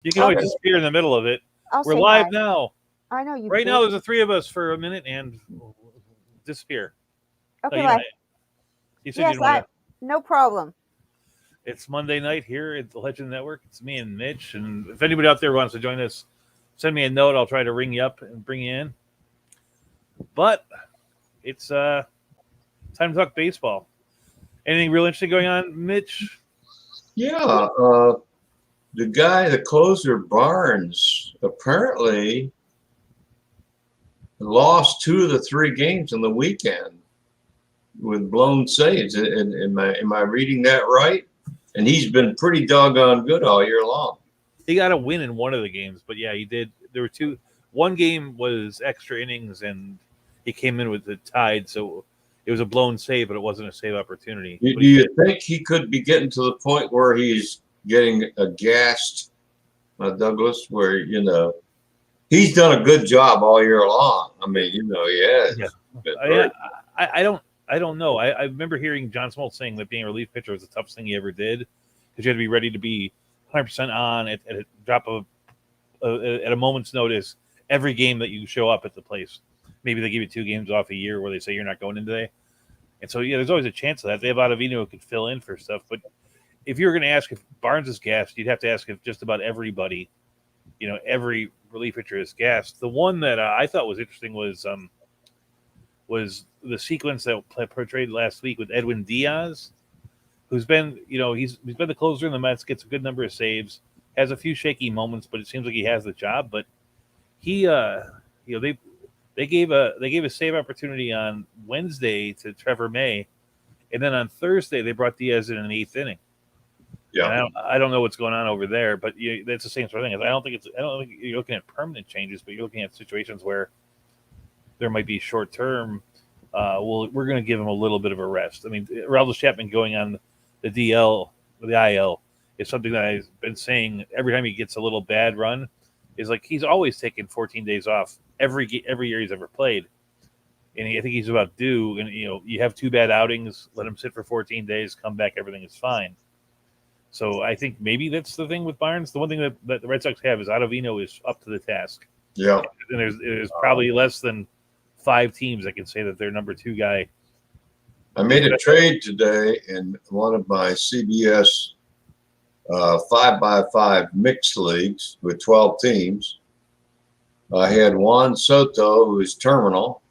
You can always Okay. disappear in the middle of it. I'll We're say live hi. now. I know you. Right now, there's bitch. the three of us for a minute and disappear. No, Okay, you don't. bye. You said you Yes, didn't want to. no problem. It's Monday night here at the Legend Network. It's me and Mitch. And if anybody out there wants to join us, send me a note. I'll try to ring you up and bring you in. But it's time to talk baseball. Anything real interesting going on, Mitch? Yeah. The guy, the closer, Barnes, apparently lost 2 of the 3 games on the weekend with blown saves. Am I reading that right? And he's been pretty doggone good all year long. He got a win in one of the games, but yeah, he did. There were two. One game was extra innings, and he came in with the tied, so it was a blown save, but it wasn't a save opportunity. Do you think he could be getting to the point where he's getting aghast, Douglas, where, he's done a good job all year long. I mean, he has. Yeah. I don't know. I remember hearing John Smoltz saying that being a relief pitcher was the toughest thing he ever did because you had to be ready to be 100% on at a drop of at a moment's notice every game that you show up at the place. Maybe they give you 2 games off a year where they say you're not going in today. And so, yeah, there's always a chance of that. They have Ottavino who could fill in for stuff. But if you were going to ask if Barnes is gassed, you'd have to ask if just about everybody, every relief pitcher is gassed. The one that I thought was interesting was the sequence that portrayed last week with Edwin Diaz, who's been, he's been the closer in the Mets, gets a good number of saves, has a few shaky moments, but it seems like he has the job. But he, they gave a save opportunity on Wednesday to Trevor May, and then on Thursday they brought Diaz in the 8th inning. Yeah, And I don't know what's going on over there, but that's the same sort of thing. I don't think you're looking at permanent changes, but you're looking at situations where there might be short term. We're going to give him a little bit of a rest. I mean, Aroldis Chapman going on the DL, the IL, is something that I've been saying every time he gets a little bad run. Is like he's always taken 14 days off every year he's ever played, and I think he's about due. And you have 2 bad outings, let him sit for 14 days, come back, everything is fine. So I think maybe that's the thing with Barnes. The one thing that the Red Sox have is Ottavino is up to the task. Yeah. And there's probably less than 5 teams that can say that their number 2 guy. I made a trade today in one of my CBS 5x5 mixed leagues with 12 teams. I had Juan Soto, who is terminal,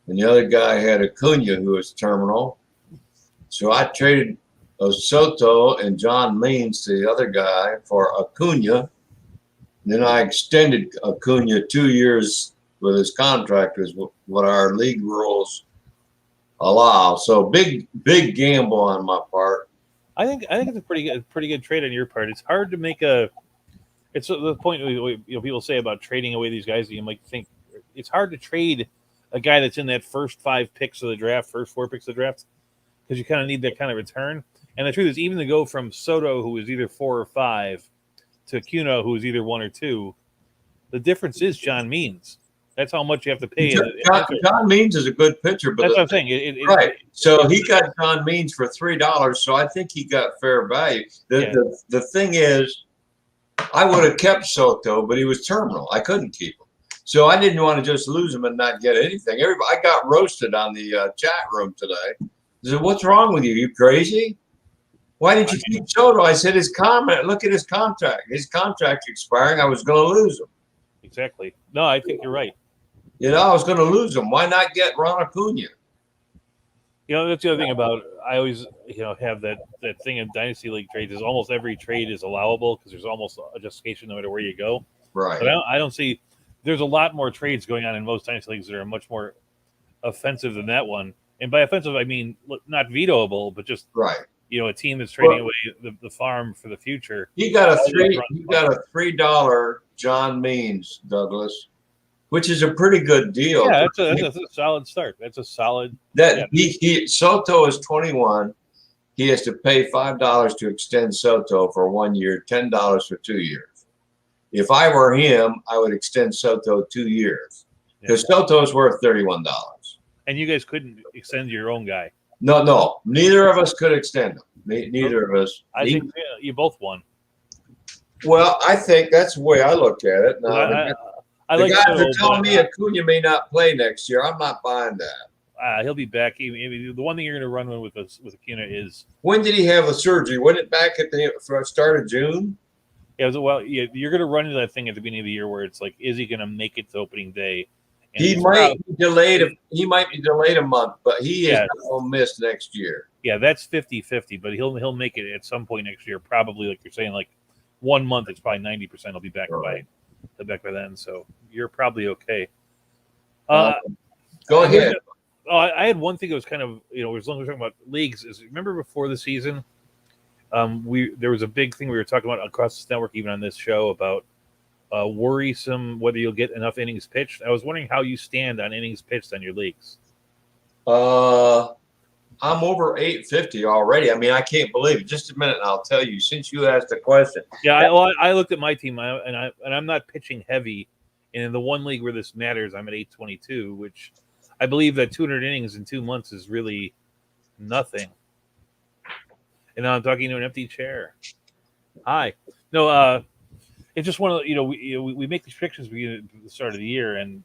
and the other guy had Acuna, who is terminal. So I traded Soto and John Means to the other guy for Acuna. Then I extended Acuna 2 years with his contract, is what our league rules allow. So big gamble on my part. I think it's a pretty good trade on your part. It's hard to make It's the point people say about trading away these guys that you might think it's hard to trade a guy that's in that first 5 picks of the draft, first 4 picks of the draft, because you kind of need that kind of return. And the truth is, even to go from Soto, who is either 4 or 5, to Acuna, who is either 1 or 2, the difference is John Means. That's how much you have to pay. John Means is a good pitcher, but that's what I'm saying. Right. So he got John Means for $3, so I think he got fair value. The thing is, I would have kept Soto, but he was terminal. I couldn't keep him. So I didn't want to just lose him and not get anything. I got roasted on the chat room today. I said, "What's wrong with you? You crazy? Why did you keep Soto?" I said, look at his contract. His contract's expiring. I was going to lose him. Exactly. No, I think you're right. I was going to lose him. Why not get Ron Acuna? That's the other thing about I always have that thing in Dynasty League trades is almost every trade is allowable because there's almost a justification no matter where you go. Right. But I don't see there's a lot more trades going on in most Dynasty Leagues that are much more offensive than that one. And by offensive, I mean not vetoable, but just right. A team that's trading away the farm for the future. He got a $3 John Means, Douglas, which is a pretty good deal. Yeah, that's a solid start. That's a solid. Soto is 21. He has to pay $5 to extend Soto for 1 year, $10 for 2 years. If I were him, I would extend Soto 2 years because Soto is worth $31. And you guys couldn't extend your own guy. No, neither of us could extend him. Neither of us. I think you both won. Well, I think that's the way I look at it. Now, I the like guys Soto, are telling but, me Acuna may not play next year. I'm not buying that. he'll be back. I mean, the one thing you're going to run with Acuna is When did he have the surgery? Wasn't it back at the start of June? yeah. You're going to run into that thing at the beginning of the year where it's like, is he going to make it to opening day? And He might be delayed. He might be delayed a month, but he is not going to miss next year. Yeah, that's 50-50, but he'll make it at some point next year. Probably, like you're saying, like 1 month. It's probably 90%. He'll be back by then. So you're probably okay. Go ahead. I had one thing that was kind of as long as we're talking about leagues. Is remember before the season, there was a big thing we were talking about across this network, even on this show, about worrisome whether you'll get enough innings pitched. I was wondering how you stand on innings pitched on your leagues. I'm over 850 already. I mean, I can't believe it. Just a minute, and I'll tell you. Since you asked the question, I looked at my team, and I'm not pitching heavy. And in the one league where this matters, I'm at 822, which I believe that 200 innings in 2 months is really nothing. And now I'm talking to an empty chair. Hi, no, it's just one of we make these predictions at the start of the year, and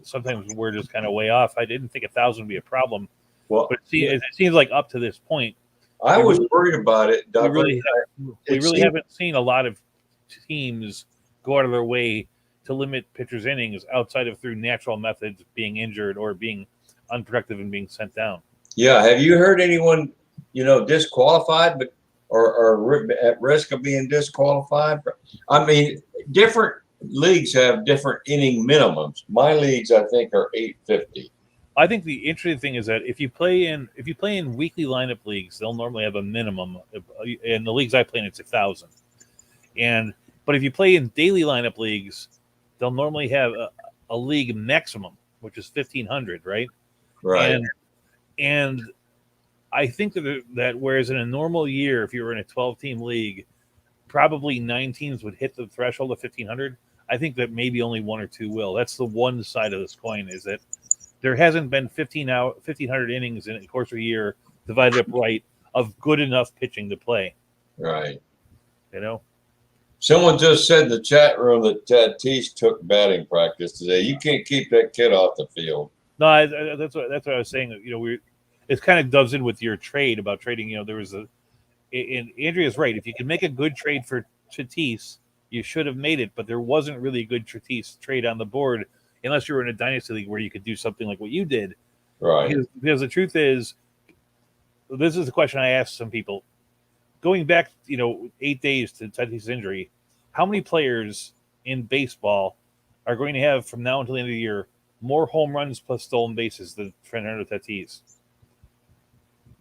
sometimes we're just kind of way off. I didn't think 1,000 would be a problem. Well, but it seems like up to this point, I was worried about it. We really haven't seen a lot of teams go out of their way to limit pitchers' innings outside of through natural methods, being injured or being unproductive and being sent down. Yeah, have you heard anyone disqualified, but or at risk of being disqualified? I mean, different leagues have different inning minimums. My leagues, I think, are 850. I think the interesting thing is that if you play in weekly lineup leagues, they'll normally have a minimum. In the leagues I play in, it's 1,000. But if you play in daily lineup leagues, they'll normally have a league maximum, which is 1,500, right? Right. And I think that whereas in a normal year, if you were in a 12-team league, probably 9 teams would hit the threshold of 1,500. I think that maybe only 1 or 2 will. That's the one side of this coin, is that there hasn't been 1,500 innings in the course of a year divided up right of good enough pitching to play. Right. Someone just said in the chat room that Tatis took batting practice today. You can't keep that kid off the field. No, that's what I was saying. It kind of doves in with your trade about trading. There was and Andrea's right. If you can make a good trade for Tatis, you should have made it. But there wasn't really a good Tatis trade on the board, unless you were in a dynasty league where you could do something like what you did. Right. Because the truth is, this is the question I asked some people. Going back, 8 days to Tatis' injury, how many players in baseball are going to have from now until the end of the year more home runs plus stolen bases than Fernando Tatis?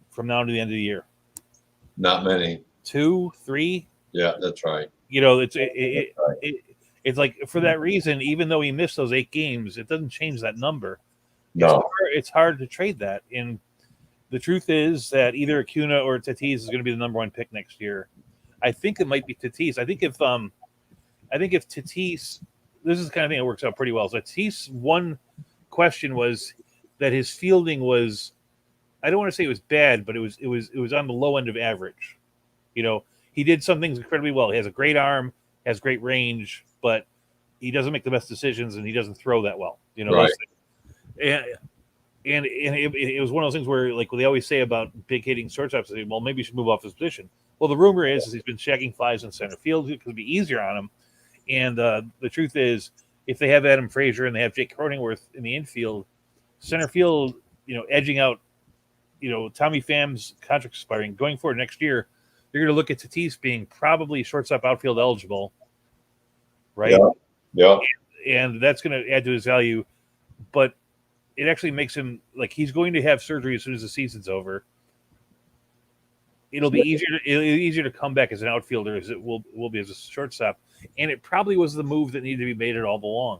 From now to the end of the year. Not many. 2, 3? Yeah, that's right. It's like, for that reason, even though he missed those 8 games, it doesn't change that number. No. It's hard to trade that. And the truth is that either Acuna or Tatis is going to be the number 1 pick next year. I think it might be Tatis. I think if Tatis, this is the kind of thing that works out pretty well. So Tatis, one question was that his fielding was, I don't want to say it was bad, but it was on the low end of average. He did some things incredibly well. He has a great arm, has great range, but he doesn't make the best decisions and he doesn't throw that well. Right. And it was one of those things where, like, they always say about big hitting shortstops, they say, well, maybe you should move off his position. Well, the rumor is he's been shagging flies in center field. It could be easier on him. And the truth is, if they have Adam Frazier and they have Jake Cronenworth in the infield, center field, edging out, Tommy Pham's contract expiring, going forward next year, you're going to look at Tatis being probably shortstop outfield eligible, right? Yeah. And that's going to add to his value. But it actually makes him, like, he's going to have surgery as soon as the season's over. It'll be easier to come back as an outfielder as it will be as a shortstop. And it probably was the move that needed to be made all along.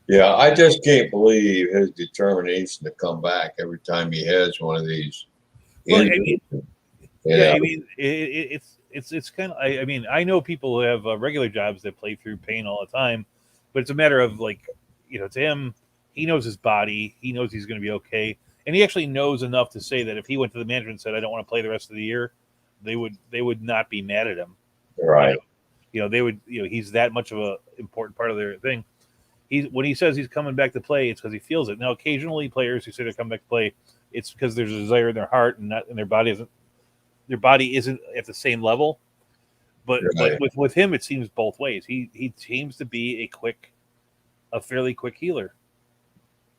Yeah, I just can't believe his determination to come back every time he has one of these. Well, it's kind of. I know people who have regular jobs that play through pain all the time, but it's a matter of, like, to him, he knows his body, he knows he's going to be okay, and he actually knows enough to say that if he went to the management and said, "I don't want to play the rest of the year," they would not be mad at him. Right. they would. He's that much of a important part of their thing. When he says he's coming back to play, it's because he feels it. Now, occasionally, players who say they're coming back to play, it's because there's a desire in their heart and their body isn't at the same level. But with him, it seems both ways. He seems to be a fairly quick healer.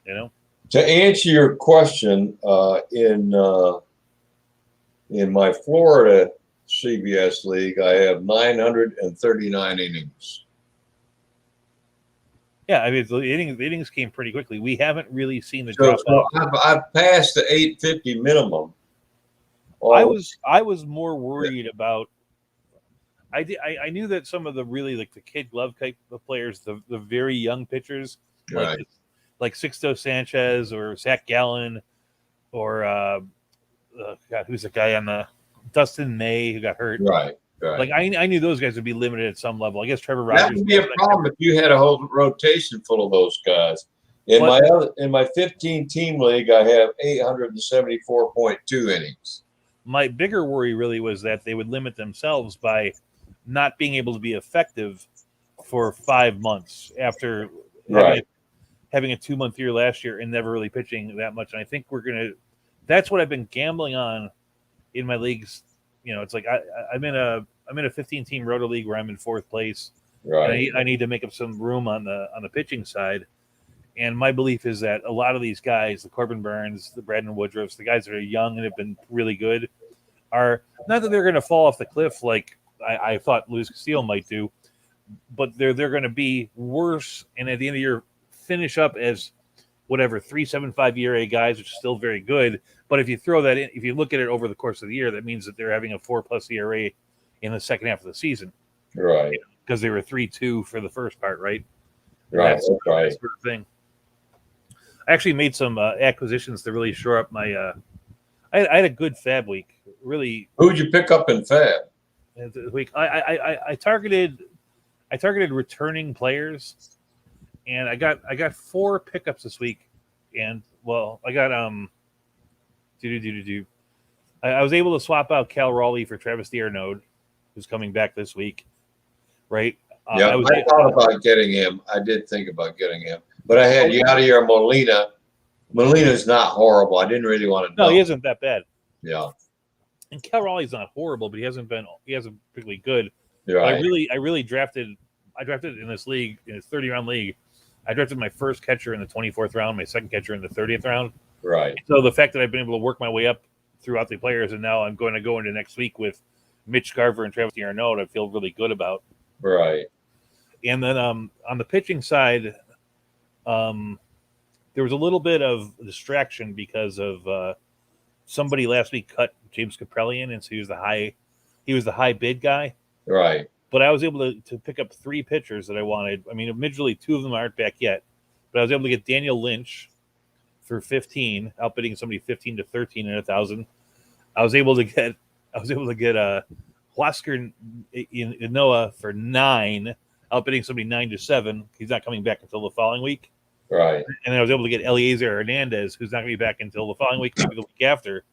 To answer your question, in my Florida CBS league, I have 939 innings. Yeah, I mean the innings came pretty quickly. We haven't really seen the drop off. I've passed the 850 minimum. I was more worried about. I knew that some of the really like the kid glove type of players, the very young pitchers, like Sixto Sanchez or Zach Gallen, or God, who's the guy on the Dustin May who got hurt? Right. Like I knew those guys would be limited at some level. I guess Trevor Rogers. That would be a problem if you had a whole rotation full of those guys. In my 15 team league, I have 874.2 innings. My bigger worry really was that they would limit themselves by not being able to be effective for 5 months after having a 2-month year last year and never really pitching that much. And I think that's what I've been gambling on in my leagues. It's like I'm in a 15-team roto league where I'm in 4th place. Right. And I need to make up some room on the pitching side. And my belief is that a lot of these guys, the Corbin Burns, the Brandon Woodruffs, the guys that are young and have been really good, are not that they're going to fall off the cliff like I thought Luis Castillo might do, but they're going to be worse. And at the end of the year, finish up as whatever 3.75 ERA guys, which is still very good. But if you throw that in, if you look at it over the course of the year, that means that they're having a 4+ ERA in the second half of the season, right? Because they were 3.2 for the first part, right? Right. That's right. sort of thing. I actually made some acquisitions to really shore up my. I had a good fab week. Really. Who'd you pick up in fab? Week I targeted returning players, and I got 4 pickups this week, and I got I was able to swap out Cal Raleigh for Travis D'Arnaud, who's coming back this week, right? Yeah, I thought about getting him. I did think about getting him, but I had Yadier Molina. Molina's not horrible. I didn't really want to. No, he isn't that bad. Yeah. And Cal Raleigh's not horrible, but he hasn't particularly good. Right. I really drafted in this league, in this 30-round league. I drafted my first catcher in the 24th round, my second catcher in the 30th round. Right. So the fact that I've been able to work my way up throughout the players, and now I'm going to go into next week with Mitch Garver and Travis D'Arnaud, I feel really good about. Right. And then on the pitching side, there was a little bit of distraction because of somebody last week cut James Kaprelian, and so he was the high bid guy. Right. But I was able to pick up 3 pitchers that I wanted. I mean, admittedly, 2 of them aren't back yet, but I was able to get Daniel Lynch for 15, outbidding somebody 15 to 13 in 1,000. I was able to get Huascar Noah for 9, outbidding somebody 9 to 7. He's not coming back until the following week. Right. And then I was able to get Eliezer Hernandez, who's not going to be back until the following week, maybe the week after,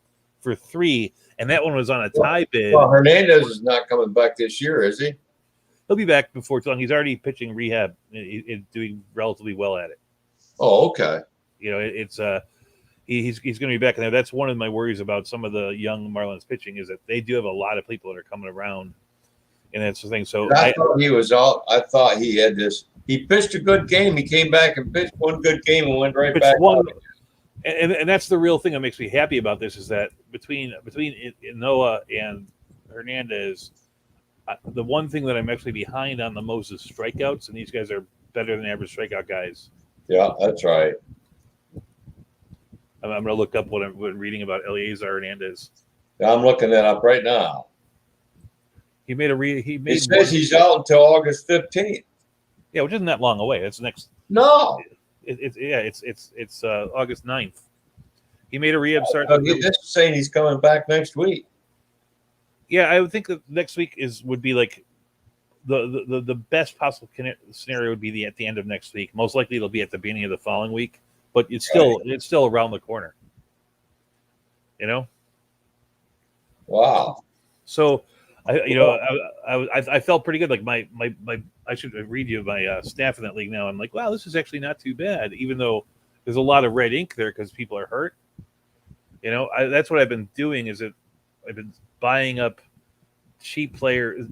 for 3. And that one was on a tie bid. Well, Hernandez is not coming back this year, is he? He'll be back before too long. He's already pitching rehab and doing relatively well at it. Oh, okay. It's he's going to be back in there. That's one of my worries about some of the young Marlins pitching is that they do have a lot of people that are coming around, and that's the thing. So I thought he was out. I thought he had this. He pitched a good game. He came back and pitched one good game and went right back. And that's the real thing that makes me happy about this is that between Noah and Hernandez, the one thing that I'm actually behind on the most is strikeouts, and these guys are better than average strikeout guys. Yeah, that's right. I'm going to look up what I'm reading about Eliezer Hernandez. I'm looking that up right now. He says he's out until August 15th. Yeah, which isn't that long away. It's next. No. It's August 9th. He made a rehab start. This is saying he's coming back next week. Yeah, I would think that next week would be like the best possible scenario would be at the end of next week. Most likely it'll be at the beginning of the following week, but it's still around the corner. Wow. So I felt pretty good. Like my I should read you my staff in that league now. I'm like, wow, this is actually not too bad, even though there's a lot of red ink there because people are hurt. That's what I've been doing. I've been buying up cheap players,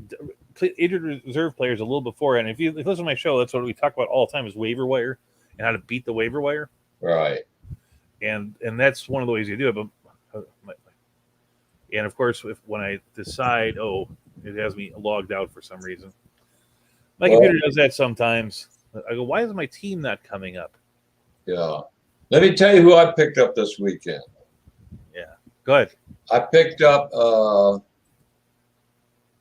injured reserve players a little before. And if you listen to my show, that's what we talk about all the time is waiver wire and how to beat the waiver wire. Right. And that's one of the ways you do it. But and of course, when I decide, it has me logged out for some reason. My computer does that sometimes. I go, why is my team not coming up? Yeah. Let me tell you who I picked up this weekend. Yeah. Go ahead. I picked up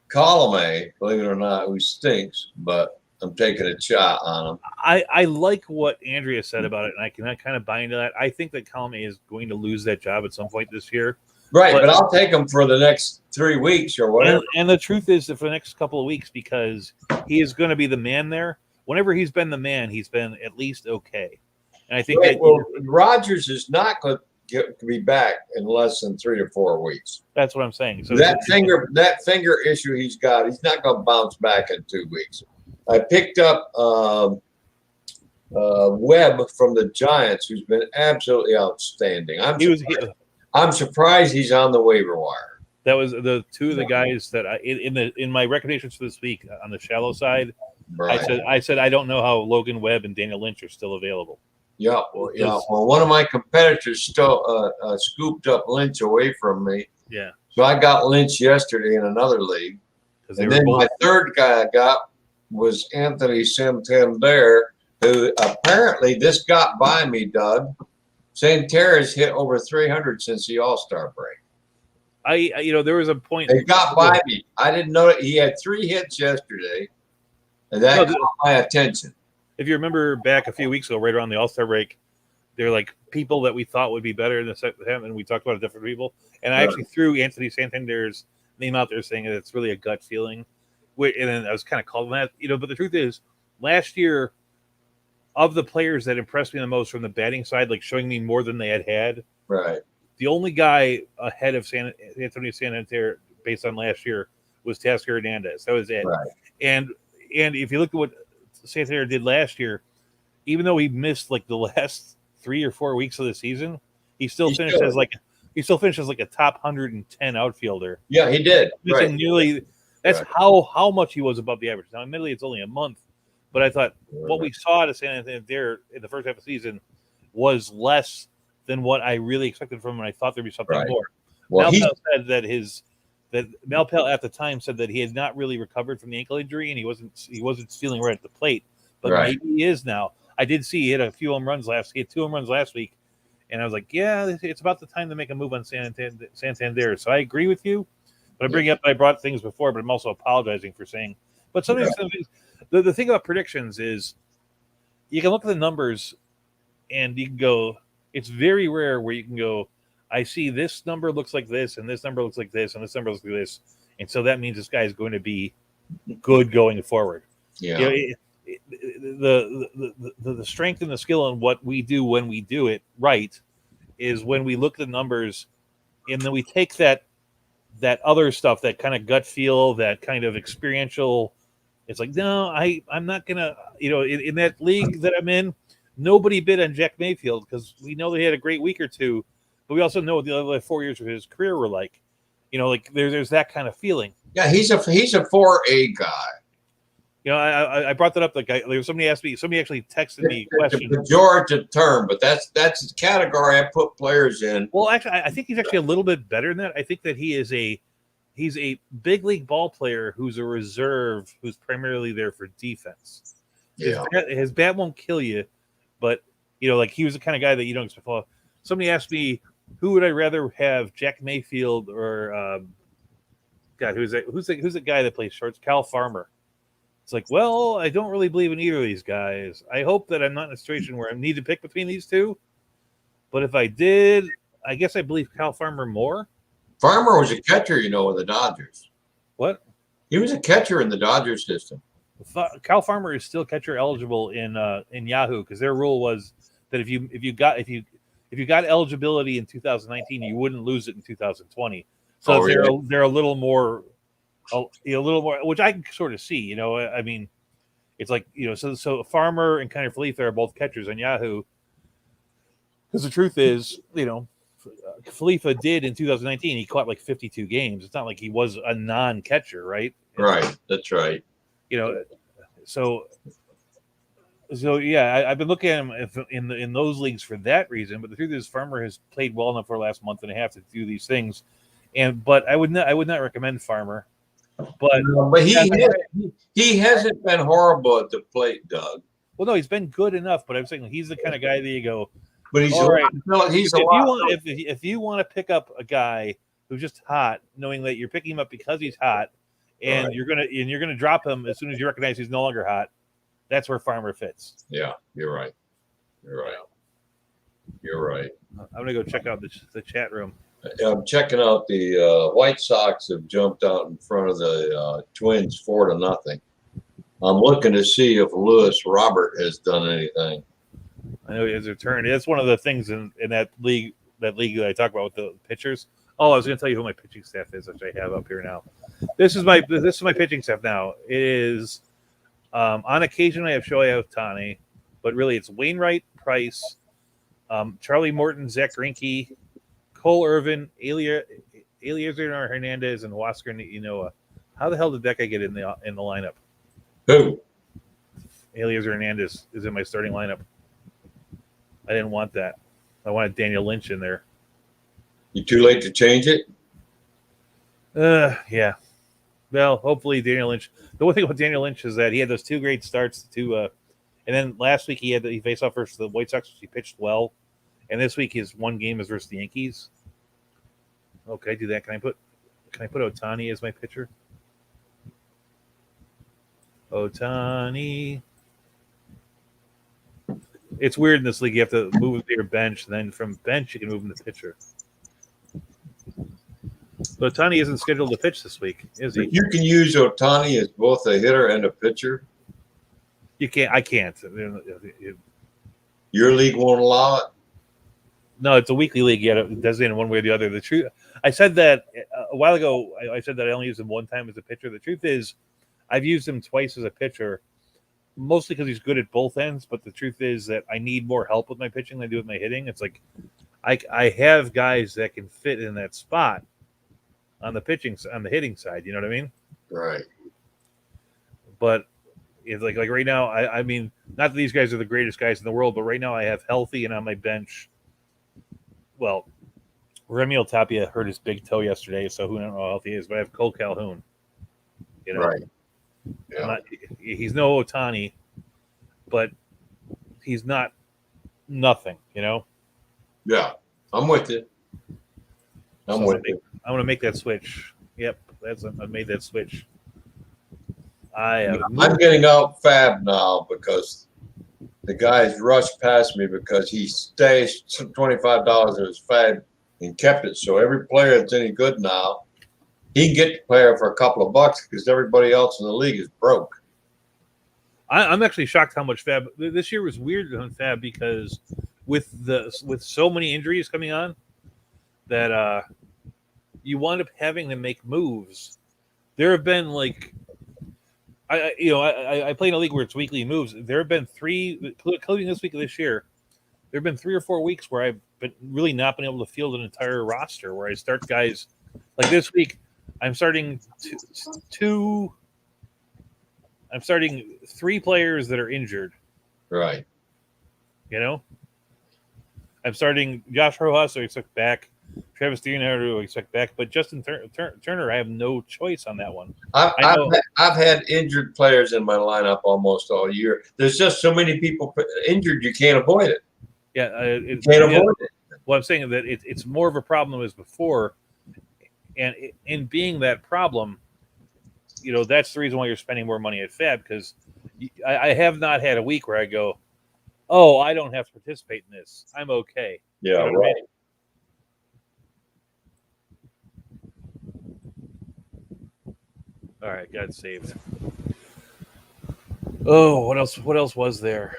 Colome, believe it or not, who stinks, but I'm taking a shot on him. I like what Andrea said about it, and I can kind of buy into that. I think that Colome is going to lose that job at some point this year. Right, but I'll take him for the next 3 weeks or whatever. And the truth is that for the next couple of weeks, because he is going to be the man there. Whenever he's been the man, he's been at least okay. And I think Rogers is not going to be back in less than 3 to 4 weeks. That's what I'm saying. So that finger issue he's got, he's not going to bounce back in 2 weeks. I picked up Webb from the Giants, who's been absolutely outstanding. I'm surprised he's on the waiver wire. That was the two of the guys that in my recommendations for this week on the shallow side. Right. I said I don't know how Logan Webb and Daniel Lynch are still available. Yeah, well, one of my competitors scooped up Lynch away from me. Yeah. So I got Lynch yesterday in another league, and then my third guy I got was Anthony Santander, who apparently this got by me, Doug. Santander's hit over 300 since the All-Star break. There was a point. It got by me. I didn't know it. He had 3 hits yesterday, and that caught my attention. If you remember back a few weeks ago, right around the All-Star break, they're like people that we thought would be better in the second half, and we talked about different people. And I actually threw Anthony Santander's name out there saying that it's really a gut feeling. And then I was kind of calling that, but the truth is, last year, of the players that impressed me the most from the batting side, like showing me more than they had, right? The only guy ahead of Anthony Santander based on last year was Eliezer Hernandez. That was it. Right. And if you look at what Santander did last year, even though he missed like the last 3 or 4 weeks of the season, he still finished as like a top 110 outfielder. Yeah, he did. That's how much he was above the average. Now, admittedly, it's only a month, but I thought what we saw at Santander in the first half of the season was less than what I really expected from him, and I thought there'd be something more. Well, Malpal said that Malpal at the time said that he had not really recovered from the ankle injury, and he wasn't feeling right at the plate, but maybe he is now. I did see he hit a few home runs He hit 2 home runs last week, and I was like, yeah, it's about the time to make a move on Santander. So I agree with you, but I brought things before, but I'm also apologizing for saying. But some of these things, the thing about predictions is you can look at the numbers and you can go, it's very rare where you can go, I see this number looks like this, and this number looks like this, and this number looks like this. And so that means this guy is going to be good going forward. Yeah. The strength and the skill in what we do when we do it right is when we look at the numbers and then we take that other stuff, that kind of gut feel, that kind of experiential. It's like, no, I'm not going to, in that league that I'm in, nobody bid on Jack Mayfield because we know they had a great week or two, but we also know what the other 4 years of his career were like. There's that kind of feeling. Yeah, he's a 4A guy. I brought that up. Somebody actually texted me a question. It's a pejorative term, but that's the category I put players in. Well, actually, I think he's actually a little bit better than that. I think that he's a big league ball player who's a reserve, who's primarily there for defense. Yeah. His bat won't kill you, but he was the kind of guy that you don't expect. Somebody asked me, who would I rather have, Jack Mayfield or who's the guy that plays shorts? Cal Farmer. It's like, well, I don't really believe in either of these guys. I hope that I'm not in a situation where I need to pick between these two. But if I did, I guess I believe Cal Farmer more. Farmer was a catcher, with the Dodgers. What? He was a catcher in the Dodgers system. Cal Farmer is still catcher eligible in Yahoo because their rule was that if you got eligibility in 2019, you wouldn't lose it in 2020. So they're a little more a little more, which I can sort of see. I mean, it's like so Farmer and kind of Felipe are both catchers on Yahoo. Because the truth is, Felipe did in 2019. He caught like 52 games. It's not like he was a non-catcher, right? Right. That's right. So yeah, I've been looking at him in those leagues for that reason. But the truth is, Farmer has played well enough for the last month and a half to do these things. But I would not recommend Farmer. But he hasn't been horrible at the plate, Doug. Well, no, he's been good enough. But I'm saying he's the kind of guy that you go. But he's all right. If you want to pick up a guy who's just hot, knowing that you're picking him up because he's hot, and you're gonna drop him as soon as you recognize he's no longer hot, that's where Farmer fits. Yeah, you're right. I'm gonna go check out the chat room. I'm checking out the White Sox have jumped out in front of the Twins 4-0. I'm looking to see if Lewis Robert has done anything. I know he has returned. That's one of the things in that league that I talk about with the pitchers. Oh, I was going to tell you who my pitching staff is, which I have up here now. This is my pitching staff now. It is on occasion I have Shohei Ohtani, but really it's Wainwright, Price, Charlie Morton, Zach Greinke, Cole Irvin, Eliezer Hernandez, and Huascar Ynoa. How the hell did that guy get in the lineup? Who? Eliezer Hernandez is in my starting lineup. I didn't want that. I wanted Daniel Lynch in there. You too late to change it? Yeah. Well, hopefully Daniel Lynch. The one thing about Daniel Lynch is that he had those 2 great starts and then last week he faced off versus the White Sox, which he pitched well. And this week his one game is versus the Yankees. Okay, do that. Can I put Ohtani as my pitcher? Ohtani. It's weird in this league. You have to move to your bench, and then from bench you can move him to pitcher. But Ohtani isn't scheduled to pitch this week, is he? You can use Ohtani as both a hitter and a pitcher. You can't. I can't. Your league won't allow it. No, it's a weekly league. Yet it does it in one way or the other. The truth, I said that a while ago. I said that I only used him one time as a pitcher. The truth is, I've used him twice as a pitcher. Mostly because he's good at both ends, but the truth is that I need more help with my pitching than I do with my hitting. It's like I have guys that can fit in that spot on the hitting side. You know what I mean? Right. But it's like right now, I mean, not that these guys are the greatest guys in the world, but right now I have healthy and on my bench. Well, Remiel Tapia hurt his big toe yesterday, so who knows how healthy he is. But I have Cole Calhoun. Right. Yeah. He's no Ohtani, but he's not nothing, Yeah, I'm with you. I'm going to make that switch. Yep, I made that switch. I'm getting out Fab now because the guys rushed past me because he stashed $25 in his Fab and kept it. So every player that's any good now, he can get the player for a couple of bucks because everybody else in the league is broke. I'm actually shocked how much Fab this year was weird on Fab because with so many injuries coming on that you wind up having to make moves. There have been like I play in a league where it's weekly moves. There have been 3, including this week of this year. There have been 3 or 4 weeks where I've been really not been able to field an entire roster where I start guys like this week. I'm starting 3 players that are injured. Right. I'm starting Josh Rojas, who I expect back. Travis Dearnhardt, who I expect back. But Justin Turner, I have no choice on that one. I've had injured players in my lineup almost all year. There's just so many people injured, you can't avoid it. Yeah, you can't avoid it. Well, I'm saying that it's more of a problem as before. And in being that problem, that's the reason why you're spending more money at Fab, because I have not had a week where I go, oh, I don't have to participate in this. I'm okay. Yeah, right. All right, got it saved. Oh, what else? What else was there?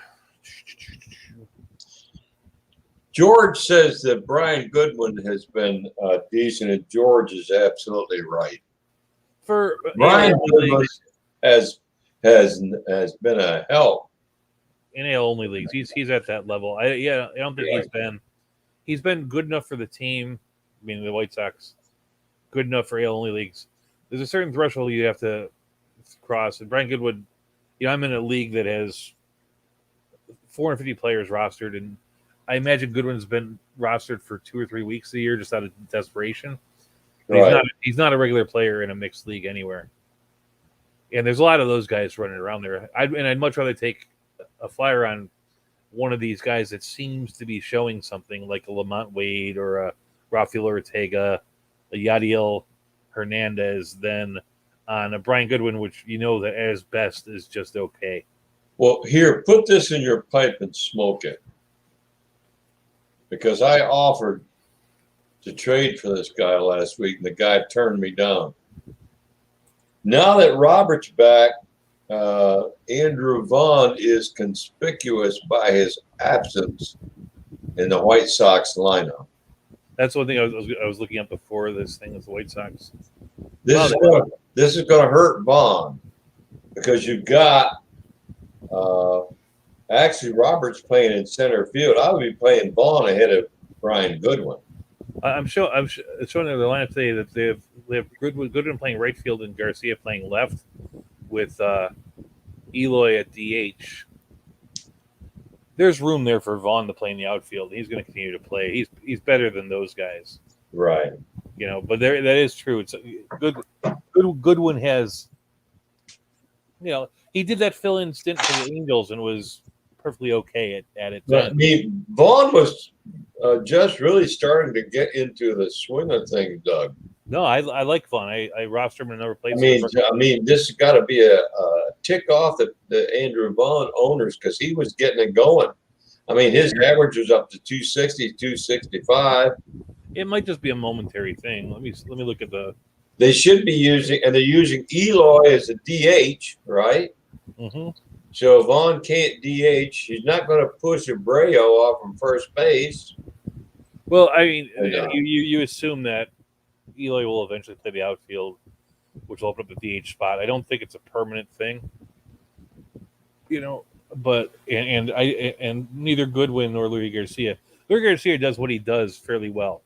George says that Brian Goodwin has been decent, and George is absolutely right. Brian Goodwin has been a help in AL only leagues. He's at that level. I don't think he's been good enough for the team, meaning the White Sox, good enough for AL only leagues. There's a certain threshold you have to cross. And Brian Goodwin, I'm in a league that has 450 players rostered, and I imagine Goodwin's been rostered for 2 or 3 weeks a year just out of desperation. Right. He's not a regular player in a mixed league anywhere. And there's a lot of those guys running around there. I'd much rather take a flyer on one of these guys that seems to be showing something, like a Lamont Wade or a Rafael Ortega, a Yadiel Hernandez, than on a Brian Goodwin, which that as best is just okay. Well, here, put this in your pipe and smoke it. Because I offered to trade for this guy last week, and the guy turned me down. Now that Robert's back, Andrew Vaughn is conspicuous by his absence in the White Sox lineup. That's one thing I was looking at before this thing with the White Sox. This is going to hurt Vaughn because you've got actually Robert's playing in center field. I would be playing Vaughn ahead of Brian Goodwin. I'm showing in the lineup today that they have Goodwin playing right field and Garcia playing left with Eloy at DH. There's room there for Vaughn to play in the outfield. He's going to continue to play. He's better than those guys, right? But that is true. It's Goodwin has, he did that fill-in stint for the Angels and was perfectly okay at it. I mean, Vaughn was just really starting to get into the swing of things, Doug. No, I like Vaughn. I roster him in a number of places. I mean, this has got to be a tick off the Andrew Vaughn owners because he was getting it going. I mean, his average was up to 260, 265. It might just be a momentary thing. Let me look at the. They should be using, and they're using Eloy as a DH, right? Mm-hmm. So Vaughn can't DH. He's not going to push Abreu off from first base. Well, I mean, you assume that Eloy will eventually play the outfield, which will open up the DH spot. I don't think it's a permanent thing, But and neither Goodwin nor Luis Garcia. Luis Garcia does what he does fairly well,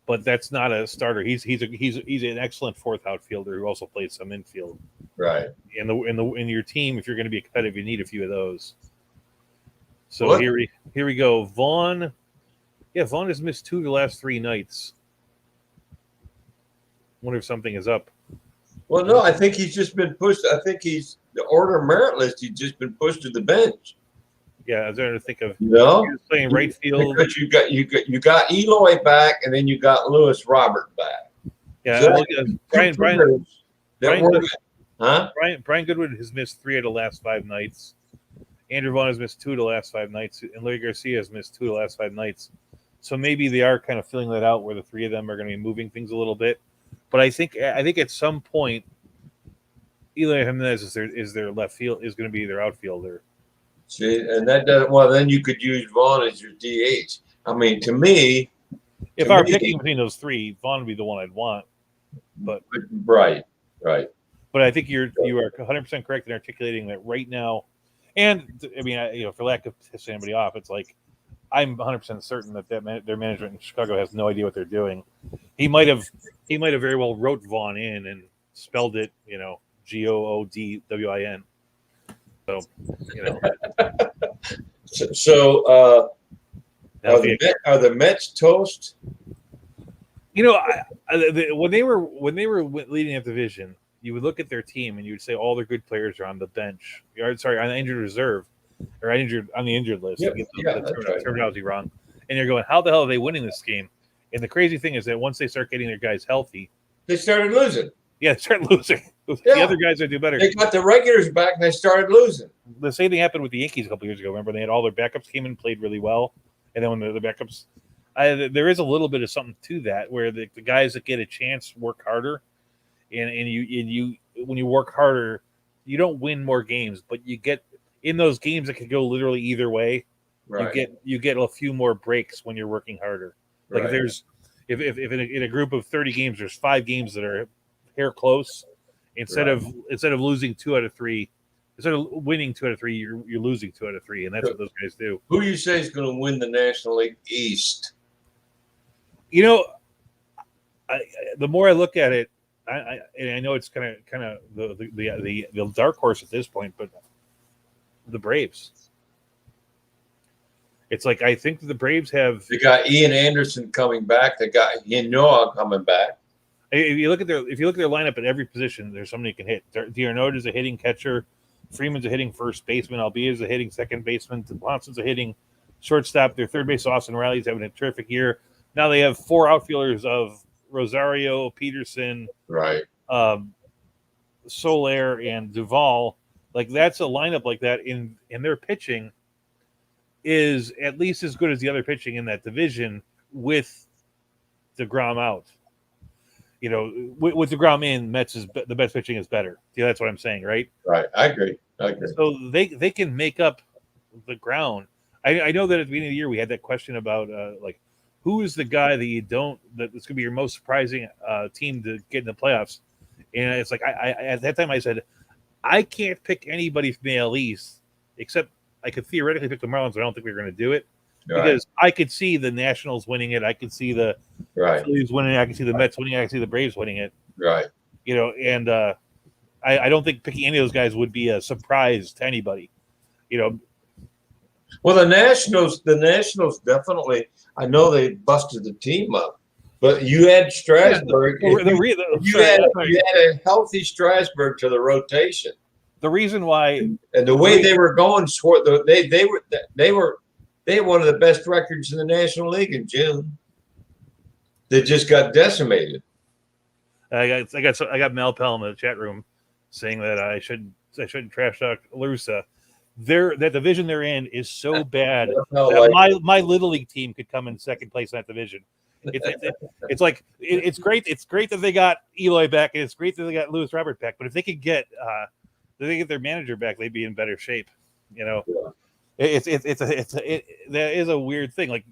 but that's not a starter. He's an excellent fourth outfielder who also plays some infield. Right. In your team, if you're going to be competitive, you need a few of those. So here we go. Vaughn. Yeah, Vaughn has missed 2 of the last 3 nights. Wonder if something is up. Well, no, I think he's just been pushed. I think he's the order of merit list. He's just been pushed to the bench. Yeah, I was trying to think of playing right field. Because you got Eloy back, and then you got Lewis Robert back. Yeah, so Brian Goodwin has missed 3 of the last 5 nights. Andrew Vaughn has missed 2 of the last 5 nights, and Larry Garcia has missed 2 of the last 5 nights. So maybe they are kind of filling that out where the 3 of them are going to be moving things a little bit. But I think at some point, Eliezer Hernandez is their left field is going to be their outfielder. See, and that doesn't. Well, then you could use Vaughn as your DH. I mean, to me, if I were picking between those 3, Vaughn would be the one I'd want. But right. But I think you are 100% correct in articulating that right now. And I mean, for lack of pissing anybody off, it's like I'm 100% certain that their management in Chicago has no idea what they're doing. He might have very well wrote Vaughn in and spelled it, Goodwin. So, are the Mets toast? When they were leading that division, you would look at their team and you would say all their good players are on the bench. On the injured reserve, or on the injured list. Yep. The terminology wrong. And you're going, how the hell are they winning this game? And the crazy thing is that once they start getting their guys healthy, they started losing. Yeah, they started losing. The other guys that do better. They got the regulars back and they started losing. The same thing happened with the Yankees a couple years ago. Remember, they had all their backups came in and played really well. And then when the backups, there is a little bit of something to that where the guys that get a chance work harder. And you when you work harder, you don't win more games, but you get in those games that could go literally either way. Right. You get a few more breaks when you're working harder. Like if in a group of 30 games, there's 5 games that are hair close. Instead of losing 2 out of 3, instead of winning 2 out of 3, you're losing 2 out of 3, and that's what those guys do. Who do you say is going to win the National League East? You know, the more I look at it, I know it's kind of the dark horse at this point, but the Braves. It's like I think the Braves have. They got Ian Anderson coming back. They got Hinoa coming back. If you look at their lineup at every position, there's somebody who can hit. D'Arnaud is a hitting catcher. Freeman's a hitting first baseman. Albia is a hitting second baseman. Watson's a hitting shortstop. Their third base, Austin Riley's having a terrific year. Now they have 4 outfielders of Rosario, Peterson, right, Soler, and Duvall. Like that's a lineup like that. In their pitching is at least as good as the other pitching in that division with DeGrom out. You know, with DeGrom in, the Mets pitching is better. Yeah, that's what I'm saying, right? Right. I agree. So they can make up the ground. I know that at the beginning of the year we had that question about like who is the guy that's going to be your most surprising team to get in the playoffs, and it's like I at that time I said I can't pick anybody from the AL East except I could theoretically pick the Marlins, but I don't think we're going to do it. Because I could see the Nationals winning it. I could see the Phillies winning it. I could see the Mets winning it. I could see the Braves winning it. Right. You know, and I don't think picking any of those guys would be a surprise to anybody. You know. Well, the Nationals definitely. I know they busted the team up, but you had Strasburg. You had a healthy Strasburg to the rotation. The reason why, and the way they were going, they had one of the best records in the National League in June. They just got decimated. I got Mel Pell in the chat room saying that I shouldn't trash talk LaRussa. That division they're in is so bad that my little league team could come in second place in that division. It's like it's great. It's great that they got Eloy back, and it's great that they got Lewis Robert back. But if they could get their manager back, they'd be in better shape. You know. Yeah. That is a weird thing. Like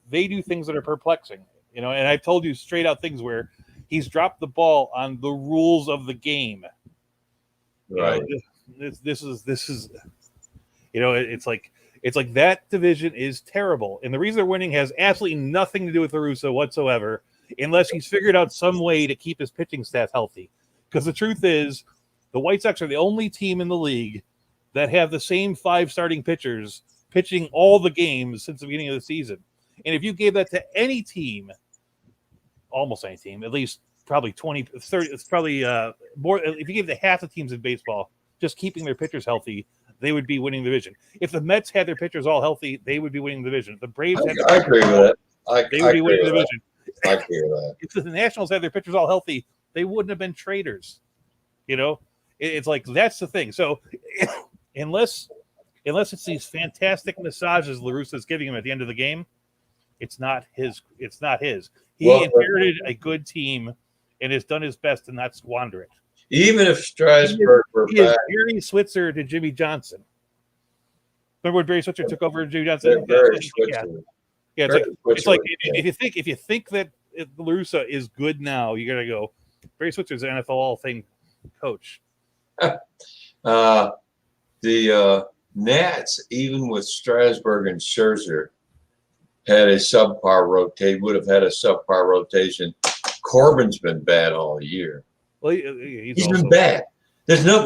they do things that are perplexing, you know. And I've told you straight out things where he's dropped the ball on the rules of the game. Right. You know, this is, you know, it's like that division is terrible, and the reason they're winning has absolutely nothing to do with LaRussa whatsoever, unless he's figured out some way to keep his pitching staff healthy. Because the truth is, the White Sox are the only team in the league that have the same 5 starting pitchers pitching all the games since the beginning of the season. And if you gave that to any team, almost any team, at least probably 20, 30, it's probably more. If you gave the half the teams in baseball just keeping their pitchers healthy, they would be winning the division. If the Mets had their pitchers all healthy, they would be winning the division. If the Braves I agree with that. They would be winning the division. I agree with that. If the Nationals had their pitchers all healthy, they wouldn't have been traders. You know, it's like that's the thing. So unless it's these fantastic massages LaRussa is giving him at the end of the game, it's not his. He inherited a good team and has done his best to not squander it. Even if Strasburg were back. Is Barry Switzer to Jimmy Johnson. Remember when Barry Switzer took over Jimmy Johnson? Yeah, it's like if you think that LaRussa is good now, you gotta go. Barry Switzer's an NFL Hall of Fame coach. The Nats, even with Strasburg and Scherzer, would have had a subpar rotation. Corbin's been bad all year. Well, he's been bad. There's no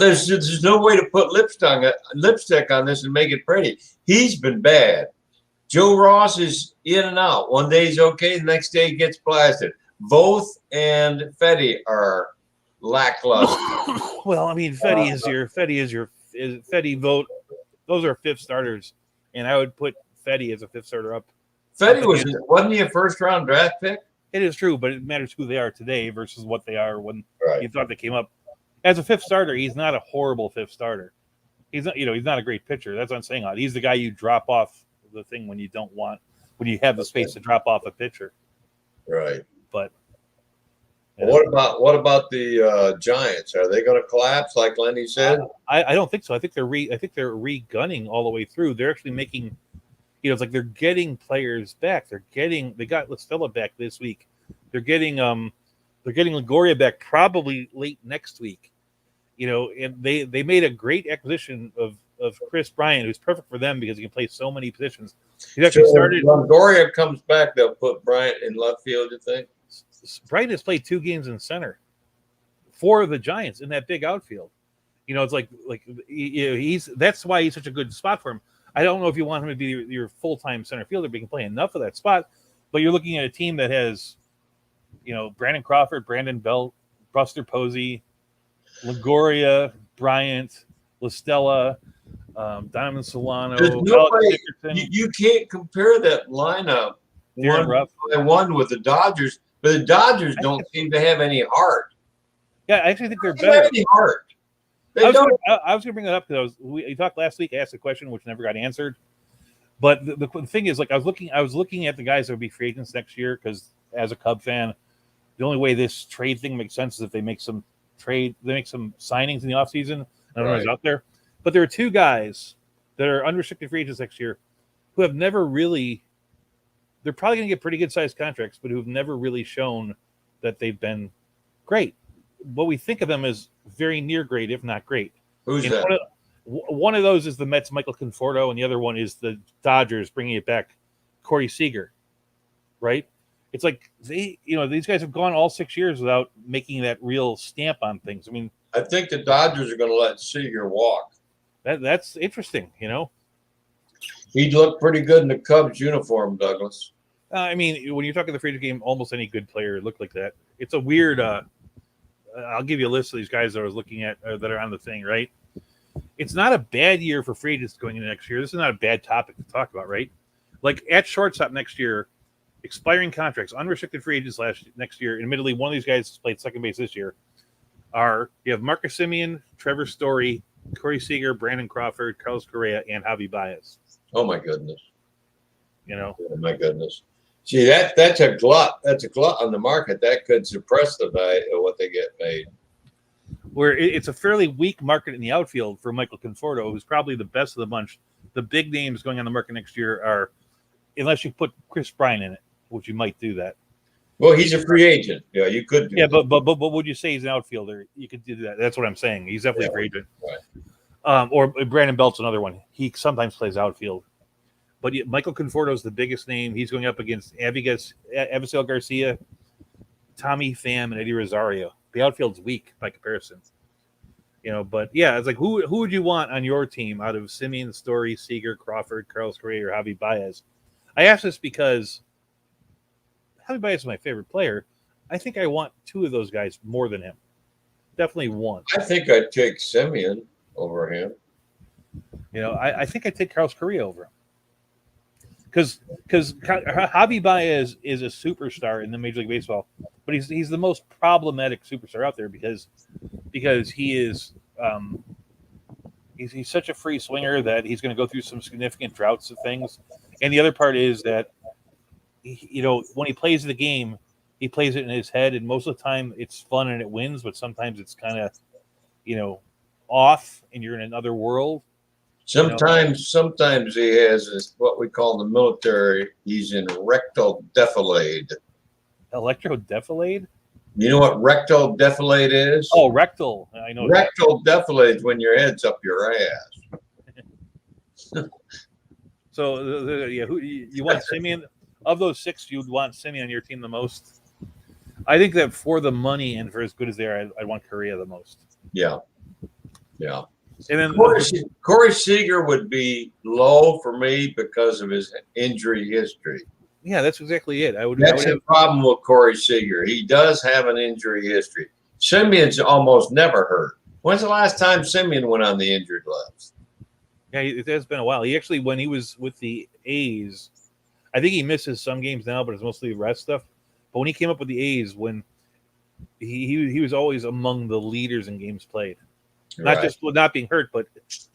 way to put lipstick on this and make it pretty. He's been bad. Joe Ross is in and out. One day he's okay, the next day he gets blasted. Voth and Fetty are lackluster. Well, I mean, Fetty Vote. Those are 5th starters, and I would put Fetty as a 5th starter up. Fetty wasn't he a first-round draft pick? It is true, but it matters who they are today versus what they are when you thought they came up. As a 5th starter, he's not a horrible 5th starter. He's not, he's not a great pitcher. That's what I'm saying. He's the guy you drop off the thing when you have the space to drop off a pitcher. Right. But what about the Giants? Are they going to collapse like Lenny said? I don't think so. I think they're re-gunning all the way through. They're actually making, it's like they're getting players back. They got Listella back this week. They're getting the They're getting Longoria back probably late next week. And they made a great acquisition of Chris Bryant, who's perfect for them because he can play so many positions. He's actually started. When Longoria comes back, they'll put Bryant in left field, you think? Bryant has played 2 games in center for the Giants in that big outfield. It's like that's why he's such a good spot for him. I don't know if you want him to be your full-time center fielder, but he can play enough of that spot. But you're looking at a team that has, Brandon Crawford, Brandon Belt, Buster Posey, Longoria, Bryant, LaStella, Donovan Solano. You can't compare that lineup one with the Dodgers, but the Dodgers don't seem to have any heart. Yeah, I actually think they're better. Any heart. I was going to bring that up because we talked last week. I asked a question which never got answered. But the thing is, I was looking at the guys that would be free agents next year because as a Cub fan, the only way this trade thing makes sense is if they make some signings in the offseason. I don't know who's out there. But there are 2 guys that are unrestricted free agents next year who have never really – they're probably going to get pretty good-sized contracts, but who've never really shown that they've been great. What we think of them as very near great, if not great. Who's that? One of those is the Mets' Michael Conforto, and the other one is the Dodgers bringing it back, Corey Seager, right? It's like these guys have gone all 6 years without making that real stamp on things. I mean, I think the Dodgers are going to let Seager walk. That's interesting, He looked pretty good in the Cubs uniform, Douglas. I mean, when you're talking the free agent game, almost any good player looked like that. It's a weird. I'll give you a list of these guys that I was looking at that are on the thing, right? It's not a bad year for free agents going into next year. This is not a bad topic to talk about, right? Like at shortstop next year, expiring contracts, unrestricted free agents next year. Admittedly, one of these guys played second base this year. You have Marcus Semien, Trevor Story, Corey Seager, Brandon Crawford, Carlos Correa, and Javi Baez. Oh my goodness! Oh my goodness! See, that's a glut. That's a glut on the market that could suppress the value of what they get paid. Where it's a fairly weak market in the outfield for Michael Conforto, who's probably the best of the bunch. The big names going on the market next year are, unless you put Chris Bryant in it, which you might do that. Well, he's a free agent. Yeah, you could do that. But would you say he's an outfielder? You could do that. That's what I'm saying. He's definitely a free agent. Right. Or Brandon Belt's another one. He sometimes plays outfield. But Michael Conforto is the biggest name. He's going up against Avisail Garcia, Tommy Pham, and Eddie Rosario. The outfield's weak by comparison. But yeah, it's like who would you want on your team out of Semien, Story, Seager, Crawford, Carlos Correa, or Javi Baez? I ask this because Javi Baez is my favorite player. I think I want 2 of those guys more than him. Definitely one. I think I'd take Semien over him. I think I'd take Carlos Correa over him. Because Javi Baez is a superstar in the Major League Baseball, but he's the most problematic superstar out there because he is he's such a free swinger that he's going to go through some significant droughts of things. And the other part is that when he plays the game, he plays it in his head, and most of the time it's fun and it wins, but sometimes it's kind of off, and you're in another world. Sometimes he has what we call in the military. He's in rectal defilade. Electrodefilade? You know what rectal defilade is? Oh, rectal. I know. Rectal defilade is when your head's up your ass. So, who you want Semien? Of those 6, you'd want Semien on your team the most. I think that for the money and for as good as they are, I want Correa the most. Yeah. And then Corey Seager would be low for me because of his injury history. Yeah, that's exactly it. That's a problem with Corey Seager. He does have an injury history. Semien's almost never hurt. When's the last time Semien went on the injured list? Yeah, it has been a while. He actually, when he was with the A's, I think he misses some games now, but it's mostly rest stuff. But when he came up with the A's, when he was always among the leaders in games played. Not just not being hurt, but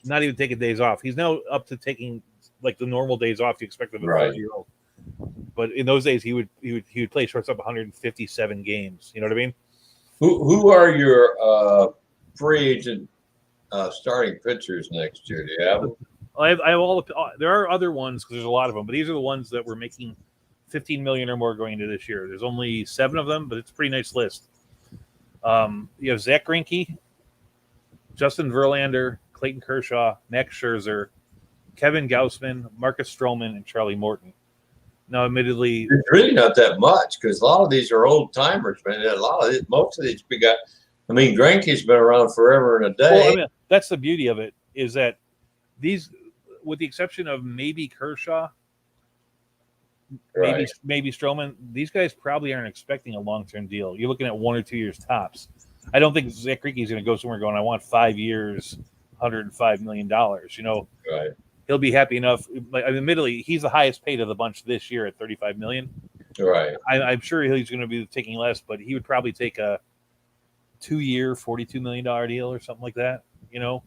not even taking days off. He's now up to taking like the normal days off you expect of a 30-year-old. But in those days, he would play shortstop 157 games. You know what I mean? Who are your free agent starting pitchers next year? Do you have them? I have all. There are other ones because there's a lot of them, but these are the ones that were making $15 million or more going into this year. There's only 7 of them, but it's a pretty nice list. You have Zach Greinke, Justin Verlander, Clayton Kershaw, Max Scherzer, Kevin Gausman, Marcus Stroman, and Charlie Morton. Now, admittedly, it's really not that much because a lot of these are old timers, man. Most of these big guys. I mean, Greinke's been around forever and a day. well, I mean, that's the beauty of it is that these, with the exception of maybe Kershaw, Right. maybe Stroman, these guys probably aren't expecting a long-term deal. You're looking at 1 or 2 years tops. I don't think Zach Greinke is going to go somewhere going, I want 5 years, $105 million. You know, Right. He'll be happy enough. Like, admittedly, he's the highest paid of the bunch this year at $35 million. Right. I'm sure he's going to be taking less, but he would probably take a 2-year, $42 million deal or something like that. You know,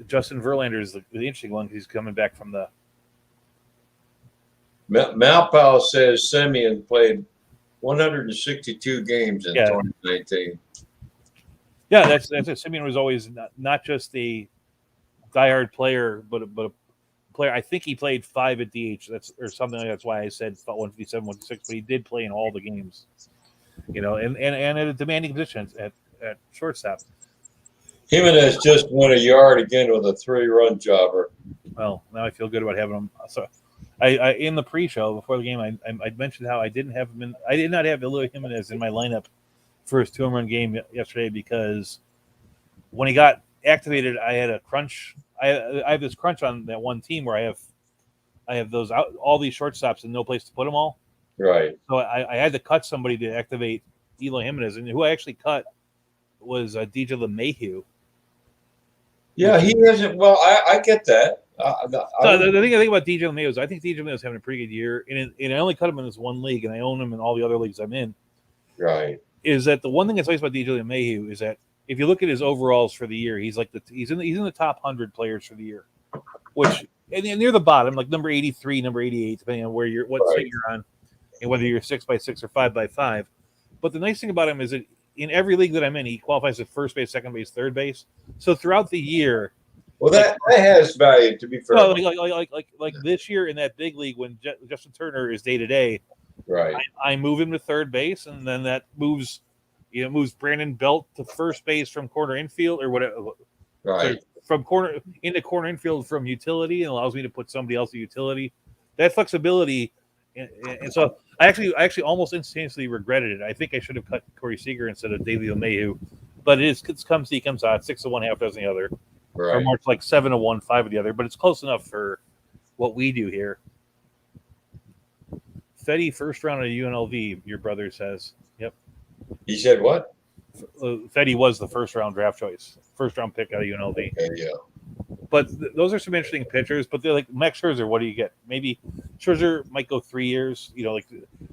Justin Verlander is the interesting one because he's coming back from the. Malpal says Simeon played 162 games in 2019. Yeah, that's it. Simeon was always not just a diehard player, but a player. I think he played 5 at DH. Or something like that's why I said 157, 156. But he did play in all the games. You know, and at a demanding position at shortstop. Jimenez just won a yard again with a 3-run jobber. Well, now I feel good about having him. So, I in the pre-show before the game, I mentioned how I did not have Eliezer Hernandez in my lineup for his 2-run game yesterday because when he got activated, I had a crunch. I have this crunch on that one team where I have those all these shortstops and no place to put them all. Right. So I had to cut somebody to activate Eliezer Hernandez, and who I actually cut was DJ LeMahieu. Yeah, he isn't. Well, I get that. The thing about DJ LeMahieu is I think DJ LeMahieu is having a pretty good year, and I only cut him in this one league, and I own him in all the other leagues I'm in. Right. Is that the one thing that's nice about DJ LeMahieu is that if you look at his overalls for the year, he's in the top 100 players for the year, which and near the bottom, like number 83, number 88, depending on what state you're on, and whether you're 6x6 or 5x5. But the nice thing about him is that in every league that I'm in, he qualifies at first base, second base, third base. So throughout the year, well, that has value to be fair. No, like this year in that big league when Justin Turner is day to day, right? I move him to third base, and then that moves Brandon Belt to first base from corner infield or whatever. Right. So from corner infield from utility, and allows me to put somebody else at utility. That flexibility, and so I actually almost instantaneously regretted it. I think I should have cut Corey Seager instead of David LeMahieu, but it's come see, comes out 6 of one, half dozen the other. Right. Or more, it's like 7 of one, 5 of the other, but it's close enough for what we do here. Fetty first round of UNLV, your brother says. Yep. He said what? Fetty was the first round draft choice, first round pick out of UNLV. Okay, yeah. But those are some interesting pitchers. But they're like Max Scherzer. What do you get? Maybe Scherzer might go 3 years. You know, like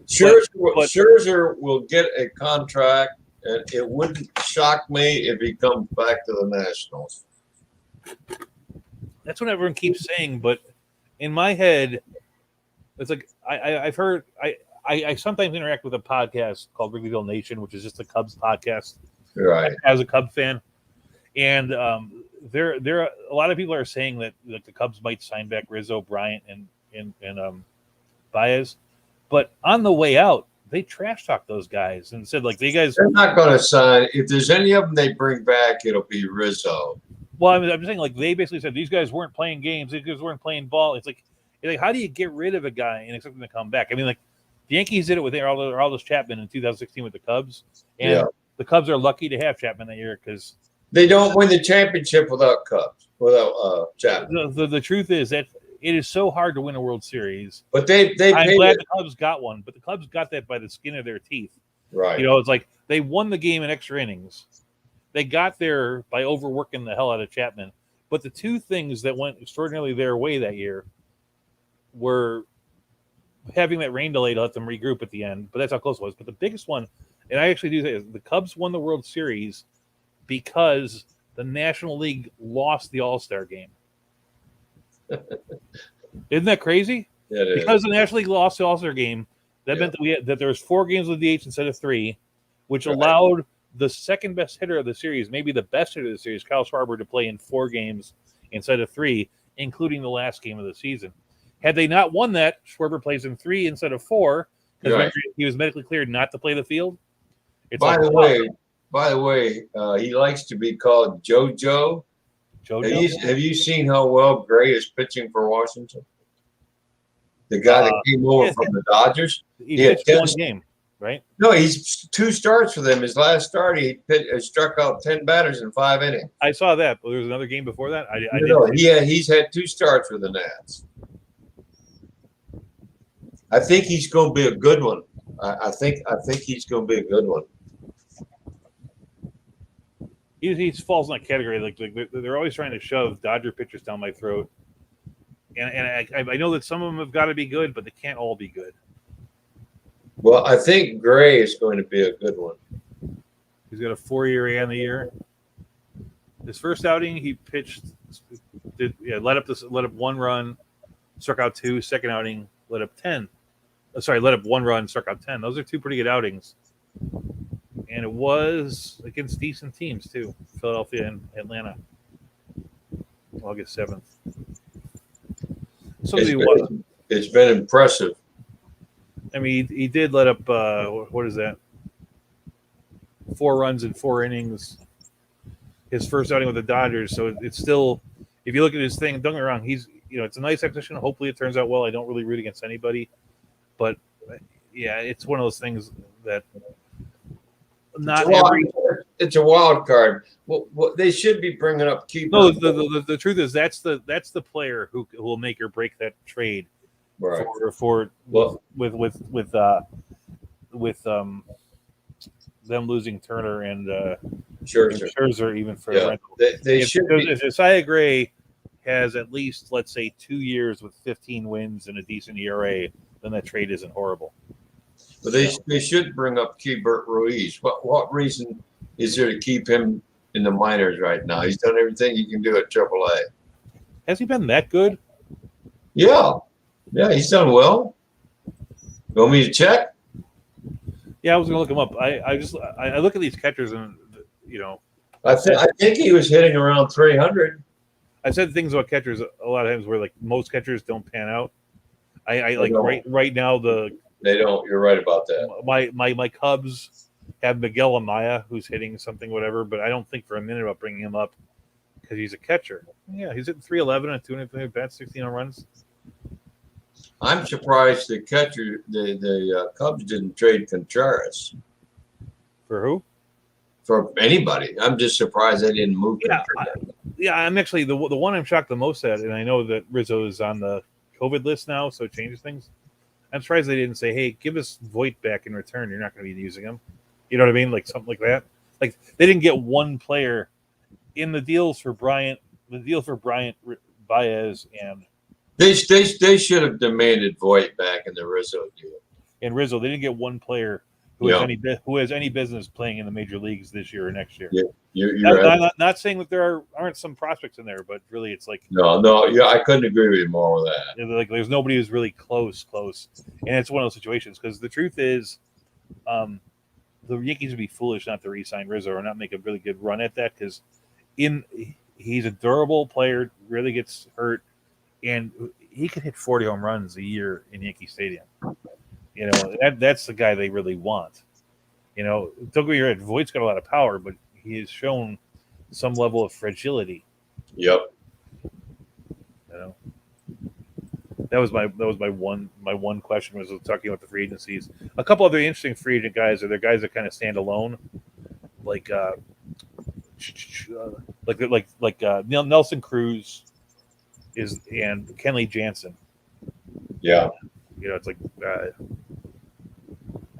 Scherzer will get a contract, and it wouldn't shock me if he comes back to the Nationals. That's what everyone keeps saying, but in my head, it's like I've heard. I sometimes interact with a podcast called Wrigleyville Nation, which is just a Cubs podcast. Right. As a Cub fan, and there a lot of people are saying that the Cubs might sign back Rizzo, Bryant, and Baez, but on the way out, they trash talked those guys and said like they're not going to sign. If there's any of them they bring back, it'll be Rizzo. Well, I'm just saying, like, they basically said these guys weren't playing games. These guys weren't playing ball. It's like, how do you get rid of a guy and expect him to come back? I mean, like, the Yankees did it with Aroldis Chapman in 2016 with the Cubs. And the Cubs are lucky to have Chapman that year because they don't win the championship without Chapman. The truth is that it is so hard to win a World Series. But I'm glad the Cubs got one, but the Cubs got that by the skin of their teeth. Right. You know, it's like they won the game in extra innings. They got there by overworking the hell out of Chapman. But the two things that went extraordinarily their way that year were having that rain delay to let them regroup at the end. But that's how close it was. But the biggest one, and I actually do say this, the Cubs won the World Series because the National League lost the All-Star game. Isn't that crazy? Yeah, it because is. the National League lost the All-Star game, that meant that there was 4 games with DH instead of 3, which allowed the second best hitter of the series, maybe the best hitter of the series, Kyle Schwarber, to play in 4 games instead of 3, including the last game of the season. Had they not won that, Schwarber plays in 3 instead of 4 because he was medically cleared not to play the field. It's By like the way, he likes to be called JoJo. JoJo. Have you seen how well Gray is pitching for Washington? The guy that came over from the Dodgers. He He had pitched 10. one game, right? No, he's 2 starts for them. His last start, he struck out 10 batters in 5 innings. I saw that, but there was another game before that. I No, didn't. he's had 2 starts for the Nats. I think he's going to be a good one. I think he's going to be a good one. He falls in that category. Like they're always trying to shove Dodger pitchers down my throat, and I know that some of them have got to be good, but they can't all be good. Well, I think Gray is going to be a good one. He's got a 4-year and the year. His first outing, he pitched, let up 1 run, struck out 2. Second outing, let up 10. Let up 1 run, struck out 10. Those are 2 pretty good outings. And it was against decent teams, too. Philadelphia and Atlanta. August 7th. It's been impressive. I mean, he did let up, what is that? 4 runs in 4 innings. His first outing with the Dodgers. So it's still, if you look at his thing, don't get me wrong, it's a nice acquisition. Hopefully it turns out well. I don't really root against anybody. But, yeah, it's one of those things that it's a wild card. Well, they should be bringing up keepers. No, the truth is that's the player who will make or break that trade. Right. With them losing Turner and Scherzer even for rental. If Josiah Gray has at least, let's say, 2 years with 15 wins and a decent ERA, then that trade isn't horrible. But they should bring up Keibert Ruiz. What reason is there to keep him in the minors right now? He's done everything he can do at AAA. Has he been that good? Yeah, he's done well. You want me to check? Yeah, I was going to look him up. I look at these catchers and I think he was hitting around 300. I said things about catchers a lot of times where like most catchers don't pan out. I like right now they don't. You're right about that. My Cubs have Miguel Amaya who's hitting something whatever, but I don't think for a minute about bringing him up because he's a catcher. Yeah, he's hitting 311 and 200 bats, 16 runs. I'm surprised the catcher, the Cubs didn't trade Contreras. For who? For anybody. I'm just surprised they didn't move. I'm actually the one I'm shocked the most at, and I know that Rizzo is on the COVID list now, so it changes things. I'm surprised they didn't say, "Hey, give us Voit back in return. You're not going to be using him." You know what I mean? Like something like that. Like they didn't get one player in the deals for Bryant. The deal for Bryant, Baez, and they should have demanded Voit back in the Rizzo deal. And Rizzo, they didn't get one player who has any business playing in the major leagues this year or next year. Yeah, you're right. Not saying that there aren't some prospects in there, but really it's like I couldn't agree with you more with that. Like there's nobody who's really close, and it's one of those situations because the truth is, the Yankees would be foolish not to re-sign Rizzo or not make a really good run at that because he's a durable player, really gets hurt, and he could hit 40 home runs a year in Yankee Stadium. You know, that's the guy they really want. You know, don't get me wrong, Voigt's got a lot of power, but he has shown some level of fragility. Yep. You know, that was my one question was talking about the free agencies. A couple other interesting free agent guys are the guys that kind of stand alone, like Nelson Cruz and Kenley Jansen. Yeah. You know, it's like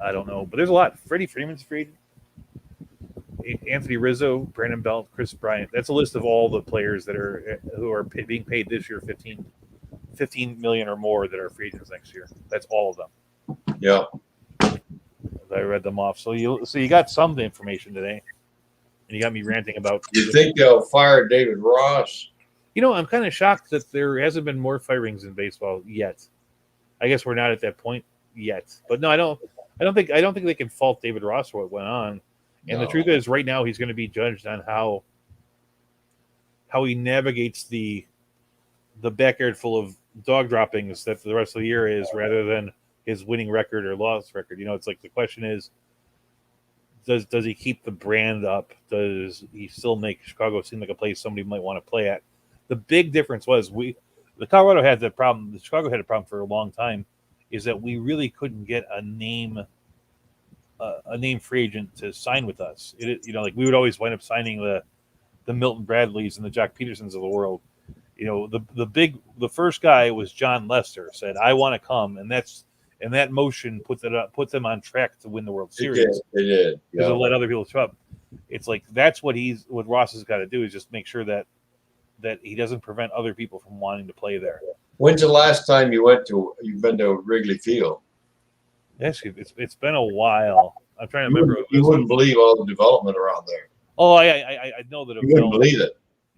I don't know, but there's a lot. Freddie Freeman's free agent. Anthony Rizzo, Brandon Belt, Chris Bryant. That's a list of all the players that who are being paid this year $15 million or more that are free agents next year. That's all of them. Yeah. I read them off. So you got some information today, and you got me ranting about. You think they'll fire David Ross? You know, I'm kind of shocked that there hasn't been more firings in baseball yet. I guess we're not at that point yet, but no, I don't think they can fault David Ross for what went on. And the truth is, right now he's going to be judged on how he navigates the backyard full of dog droppings that the rest of the year is, rather than his winning record or loss record. You know, it's like the question is, does he keep the brand up? Does he still make Chicago seem like a place somebody might want to play at? The big difference was the Colorado had that problem. The Chicago had a problem for a long time, is that we really couldn't get a name free agent to sign with us. Like we would always wind up signing the Milton Bradleys and the Jack Petersons of the world. The first guy was John Lester, said, "I want to come," and that motion puts them on track to win the World Series. It did. Because it'll let other people show up. It's like that's what Ross has got to do, is just make sure that he doesn't prevent other people from wanting to play there. When's the last time you've been to Wrigley Field? Actually, it's been a while. I'm trying to remember. You wouldn't believe all the development around there. Oh, I know that. You wouldn't believe it.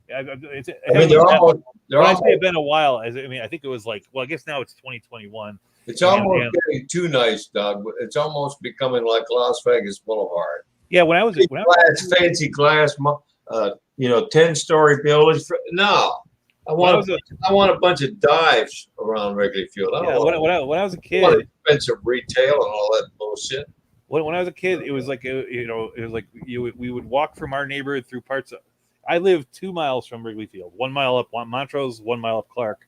When I say it's been a while, I think it was like, well, I guess now it's 2021. It's almost getting too nice, Doug. It's almost becoming like Las Vegas Boulevard. Yeah, when I was fancy glass, 10-story buildings. No, I want a bunch of dives around Wrigley Field. When I was a kid, expensive retail and all that bullshit. When I was a kid, it was like we would walk from our neighborhood through parts of. I lived 2 miles from Wrigley Field, 1 mile up Montrose, 1 mile up Clark.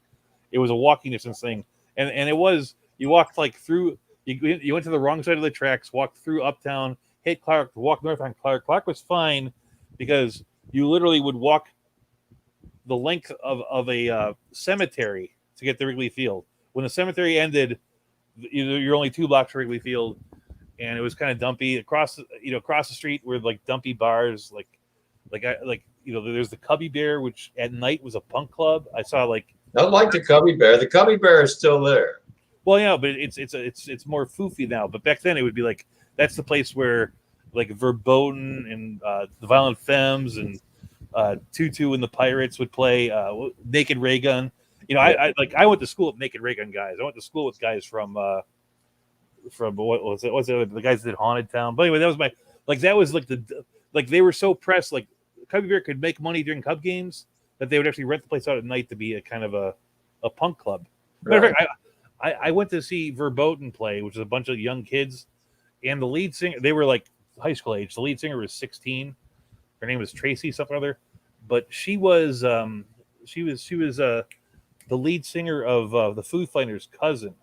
It was a walking distance thing, and it was you walked like through. You went to the wrong side of the tracks, walked through Uptown, hit Clark, walked north on Clark. Clark was fine because you literally would walk the length of a cemetery to get to Wrigley Field. When the cemetery ended, you're only 2 blocks from Wrigley Field, and it was kind of dumpy. Across the street were like dumpy bars, there's the Cubby Bear, which at night was a punk club. I saw not like the Cubby Bear. The Cubby Bear is still there. Well, yeah, but it's more foofy now. But back then it would be like that's the place where like Verboten and the Violent Femmes and Tutu and the Pirates would play. Naked Ray Gun. I went to school with Naked Ray Gun guys. I went to school with guys from what was it? What's it? The guys that did Haunted Town. But anyway, that was they were so pressed. Like Cubby Bear could make money during Cub games that they would actually rent the place out at night to be a kind of a punk club. Right. Matter of fact, I went to see Verboten play, which is a bunch of young kids, and the lead singer, they were like high school age. The lead singer was 16. Her name was Tracy something or other, but she was the lead singer of the Foo Fighters' cousin.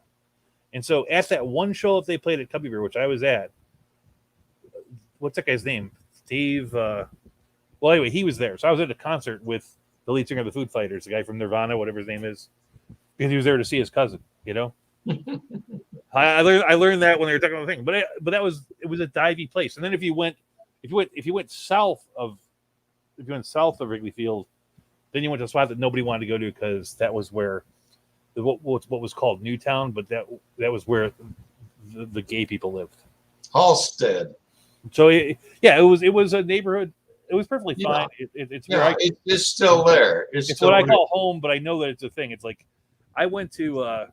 And so at that one show that they played at Cubby Bear, which I was at, what's that guy's name? Steve. Well, anyway, he was there. So I was at a concert with the lead singer of the Foo Fighters, the guy from Nirvana, whatever his name is, because he was there to see his cousin. I learned that when they were talking about the thing. But it was a divey place. And then if you went south of Wrigley Field, then you went to a spot that nobody wanted to go to because that was where what was called Newtown, but that was where the gay people lived. Halstead. So it was a neighborhood. It was perfectly fine. It's still there. It's what I call home, but I know that it's a thing. It's like I went to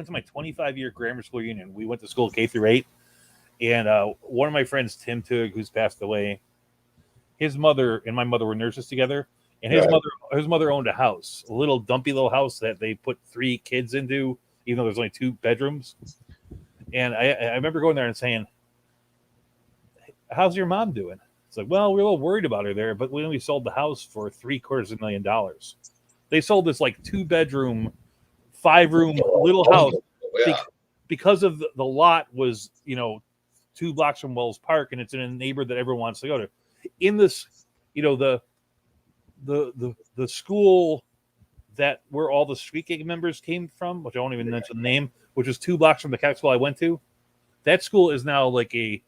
my 25-year grammar school reunion. We went to school K through 8, and one of my friends, Tim Tug, who's passed away, his mother and my mother were nurses together, and his mother owned a house, a little dumpy little house that they put 3 kids into, even though there's only 2 bedrooms. And I remember going there and saying, "How's your mom doing?" It's like, well, we're a little worried about her there, but we only sold the house for $750,000. They sold this like 2-bedroom, 5-room little house because of the lot was 2 blocks from Wells Park, and it's in a neighborhood that everyone wants to go to. In this, the school that where all the street gang members came from, which I won't even mention the name, which was 2 blocks from the Catholic school I went to. That school is now like a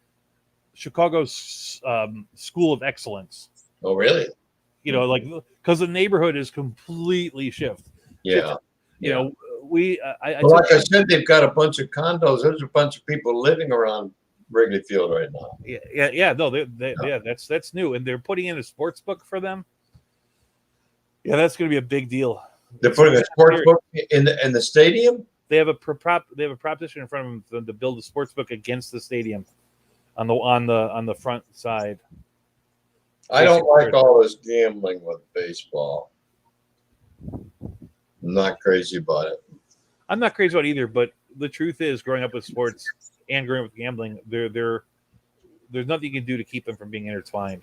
Chicago school of excellence. Oh, really? Because the neighborhood is completely shifted. Yeah. Like I said, they've got a bunch of condos. There's a bunch of people living around Wrigley Field right now. Yeah. No, that's new, and they're putting in a sports book for them. Yeah, that's going to be a big deal. They're putting a sports book in the stadium. They have a proposition in front of them to build a sports book against the stadium on the front side. I don't like all this gambling with baseball. I'm not crazy about it. I'm not crazy about it either, but the truth is, growing up with sports and growing up with gambling, there's nothing you can do to keep them from being intertwined.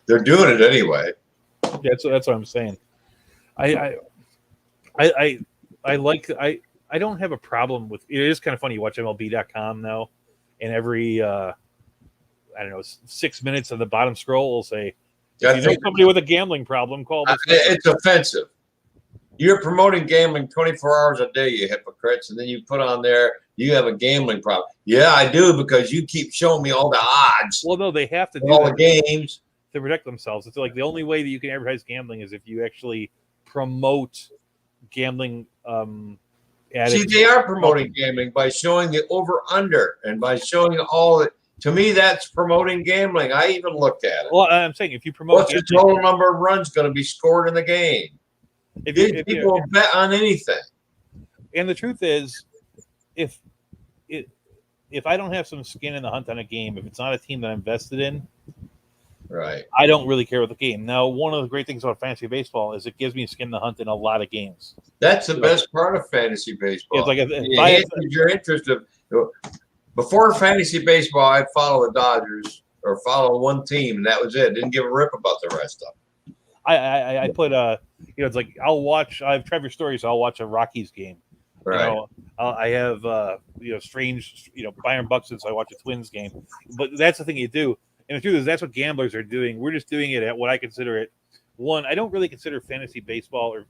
They're doing it anyway. Yeah, that's what I'm saying. I don't have a problem with it. Is kind of funny. You watch MLB.com now, and every I don't know 6 minutes on the bottom scroll will say, if you know somebody with a gambling problem, call this. It's offensive. You're promoting gambling 24 hours a day, you hypocrites, and then you put on there you have a gambling problem. Yeah, I do, because you keep showing me all the odds. Well, no, they have to do all the games to protect themselves. It's like the only way that you can advertise gambling is if you actually promote gambling. See, they are promoting gambling by showing the over/under and by showing all it. To me, that's promoting gambling. I even looked at it. Well, I'm saying if you promote, what's the total number of runs going to be scored in the game? If people bet on anything. And the truth is, if I don't have some skin in the hunt on a game, if it's not a team that I'm invested in, right, I don't really care about the game. Now, one of the great things about fantasy baseball is it gives me skin in the hunt in a lot of games. That's the best part of fantasy baseball. It's like your interest of before fantasy baseball, I'd follow the Dodgers or follow one team, and that was it. Didn't give a rip about the rest of them. I put it's like I'll watch. I have Trevor Story, so I'll watch a Rockies game. Right. I have strange Byron Buxton, so I watch a Twins game. But that's the thing you do. And the truth is, that's what gamblers are doing. We're just doing it at what I consider it. One, I don't really consider fantasy baseball or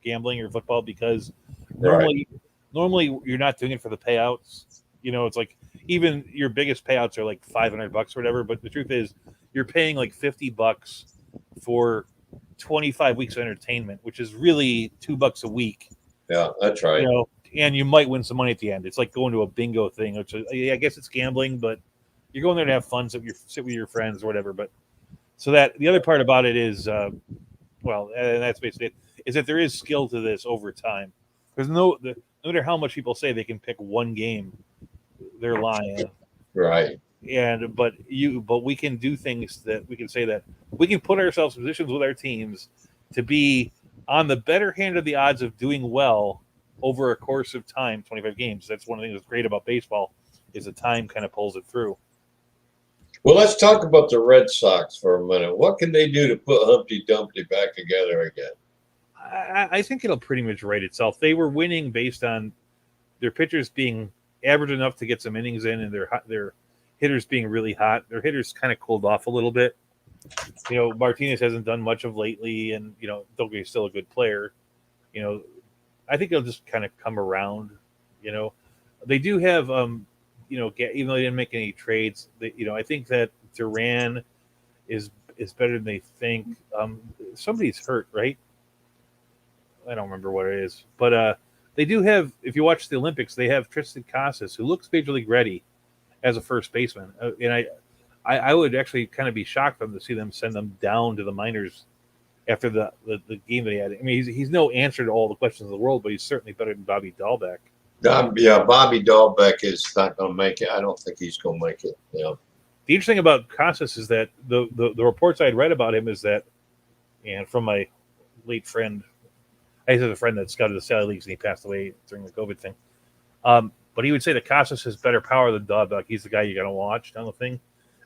gambling or football because normally you're not doing it for the payouts. It's like even your biggest payouts are like $500 or whatever. But the truth is, you're paying like $50 for 25 weeks of entertainment, which is really $2 a week. Yeah, that's right. And you might win some money at the end. It's like going to a bingo thing, which I guess it's gambling, but you're going there to have fun, sit with your friends or whatever. But so that the other part about it is, and that's basically it, is that there is skill to this over time. There's no matter how much people say they can pick one game, they're lying. Right. But we can do things that we can say that we can put ourselves in positions with our teams to be on the better hand of the odds of doing well over a course of time, 25 games. That's one of the things that's great about baseball is the time kind of pulls it through. Well, let's talk about the Red Sox for a minute. What can they do to put Humpty Dumpty back together again? I think it'll pretty much right itself. They were winning based on their pitchers being average enough to get some innings in and their hitters being really hot. Their hitters kind of cooled off a little bit. Martinez hasn't done much of lately, and Doge's still a good player. I think it'll just kind of come around. They do have, even though they didn't make any trades, I think that Duran is better than they think. Somebody's hurt, right? I don't remember what it is, but they do have. If you watch the Olympics, they have Tristan Casas, who looks major league ready as a first baseman, and I would actually kind of be shocked to see them send them down to the minors after the game they had. I mean, he's no answer to all the questions of the world, but he's certainly better than Bobby Dahlbeck. Yeah, Bobby Dahlbeck is not going to make it. I don't think he's going to make it. Yeah. The interesting about Casas is that the reports I had read about him is that, and from my late friend, I had a friend that scouted the Sally Leagues and he passed away during the COVID thing. But he would say that Casas has better power than Dahlbeck. He's the guy you got to watch kind of thing.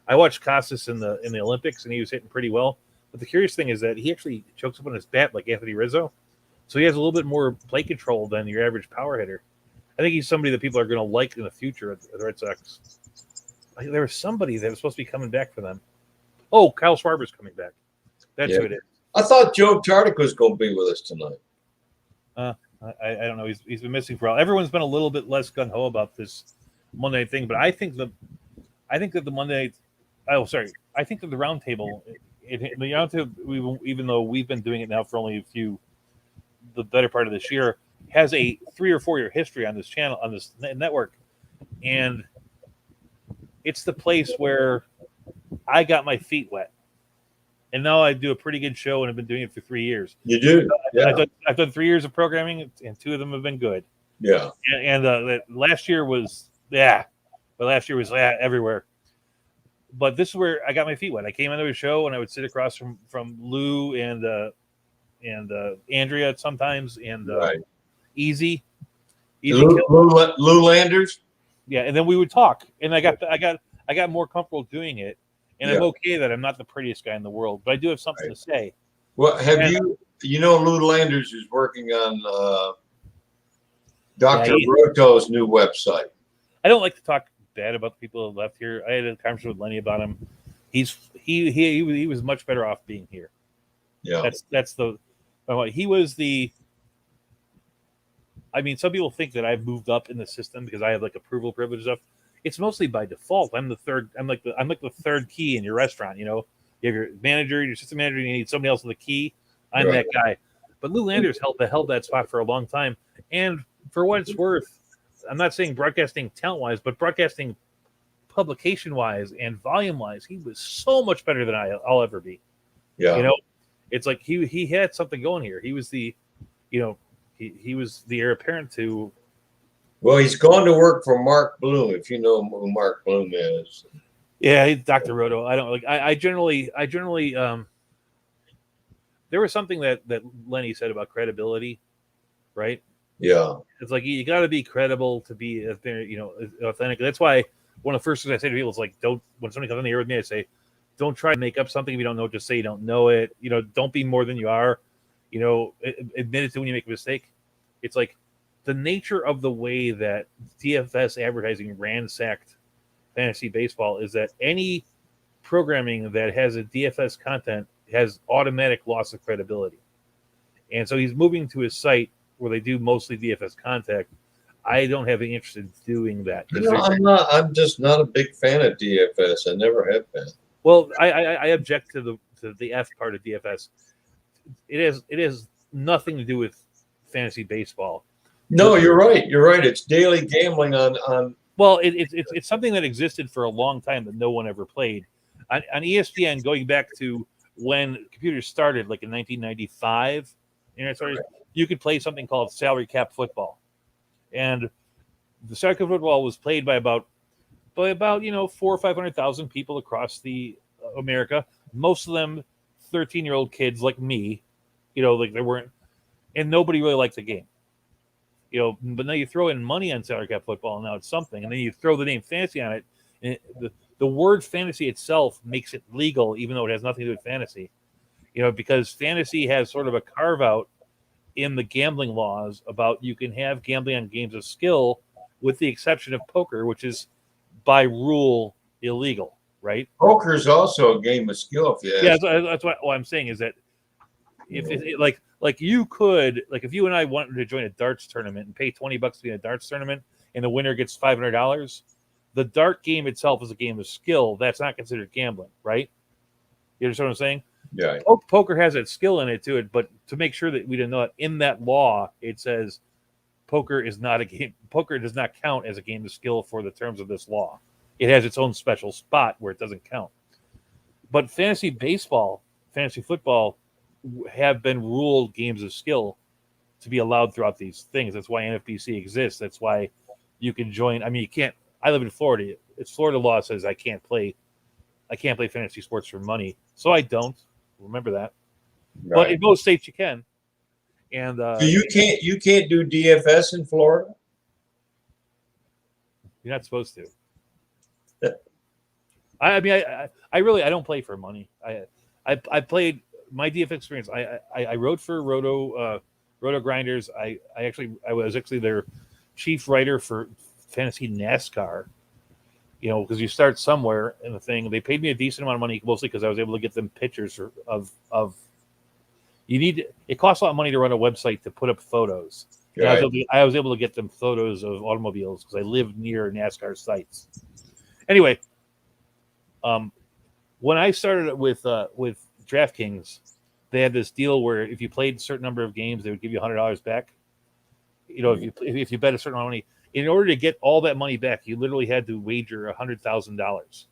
I watched Casas in the Olympics and he was hitting pretty well. But the curious thing is that he actually chokes up on his bat like Anthony Rizzo. So he has a little bit more play control than your average power hitter. I think he's somebody that people are going to like in the future at the Red Sox. There was somebody that was supposed to be coming back for them. Oh, Kyle Schwarber's coming back. That's who it is. I thought Joe Tardik was going to be with us tonight. I don't know. He's been missing for a while. Everyone's been a little bit less gung ho about this Monday night thing, but I think that the Monday. Oh, sorry. I think that the Roundtable, even though we've been doing it now for only the better part of this year, has a 3 or 4 year history on this channel, on this network, and it's the place where I got my feet wet. And now I do a pretty good show, and I've been doing it for 3 years. You do? Yeah. I've done 3 years of programming, and 2 of them have been good. Yeah. And last year was everywhere. But this is where I got my feet wet. I came into a show, and I would sit across from Lou and Andrea sometimes, and right. Easy Lou Landers. Yeah, and then we would talk, and I got I got more comfortable doing it, and Yeah. I'm okay that I'm not the prettiest guy in the world, but I do have something Right. to say. Well, have And- Lou Landers is working on Dr. Yeah, Roto's new website. I don't like to talk bad about the people that left here. I had a conversation with Lenny about him. He was much better off being here. Yeah. That's the he was the. I mean, some people think that I've moved up in the system because I have like approval privilege stuff. It's mostly by default. I'm like the third key in your restaurant. You know, you have your manager, your assistant manager, and you need somebody else with the key. I'm Right. that guy. But Lou Landers held that spot for a long time, and for what it's worth, I'm not saying broadcasting talent wise, but broadcasting publication wise and volume wise, he was so much better than I'll ever be. Yeah. You know, it's like he had something going here. He was the, you know, he was the heir apparent to. Well, he's gone to work for Mark Bloom, if you know who Mark Bloom is. Yeah, Dr. Roto. I don't like. I generally. There was something that Lenny said about credibility, right? Yeah. It's like you got to be credible to be, authentic. That's why one of the first things I say to people is like, don't. When somebody comes on the air with me, I say, don't try to make up something if you don't know. Just say you don't know it. You know, don't be more than you are. You know, admit it to when you make a mistake. It's like the nature of the way that DFS advertising ransacked fantasy baseball is that any programming that has a DFS content has automatic loss of credibility. And so he's moving to his site where they do mostly DFS content. I don't have any interest in doing that. I'm just not a big fan of DFS. I never have been. Well, I object to the F part of DFS. It has nothing to do with fantasy basebal. No, you're right. You're right. It's daily gambling on. Well, it's something that existed for a long time that no one ever played. On ESPN, going back to when computers started, like in 1995, you could play something called salary cap football, and the salary cap football was played by about 400,000 or 500,000 people across the America. Most of them 13-year-old kids like me, like they weren't, and nobody really liked the game. But now you throw in money on salary cap football, and now it's something, and then you throw the name fantasy on it. And the word fantasy itself makes it legal, even though it has nothing to do with fantasy. Because fantasy has sort of a carve out in the gambling laws about you can have gambling on games of skill, with the exception of poker, which is by rule illegal, right? Poker is also a game of skill. If you ask. That's what I'm saying is that if like you could, like if you and I wanted to join a darts tournament and pay $20 to be in a darts tournament and the winner gets $500, the dart game itself is a game of skill. That's not considered gambling, right? You understand what I'm saying? Yeah. Poker has that skill in it to it, but to make sure that we didn't know it, in that law, it says poker is not a game. Poker does not count as a game of skill for the terms of this law. It has its own special spot where it doesn't count. But fantasy baseball, fantasy football have been ruled games of skill to be allowed throughout these things. That's why NFBC exists. That's why you can join. I mean, you can't. I live in Florida. It's Florida law says I can't play fantasy sports for money, so I don't. Remember that. Right. But in most states you can. And so you can't do DFS in Florida. You're not supposed to. I mean, I really don't play for money. I played my DFS experience. I wrote for Roto Grinders. I was actually their chief writer for fantasy NASCAR. Because you start somewhere in the thing. They paid me a decent amount of money, mostly because I was able to get them pictures of. It costs a lot of money to run a website to put up photos. Right. I was able to get them photos of automobiles because I live near NASCAR sites. Anyway, when I started with DraftKings, they had this deal where if you played a certain number of games, they would give you $100 back. If you bet a certain amount of money. In order to get all that money back, you literally had to wager $100,000,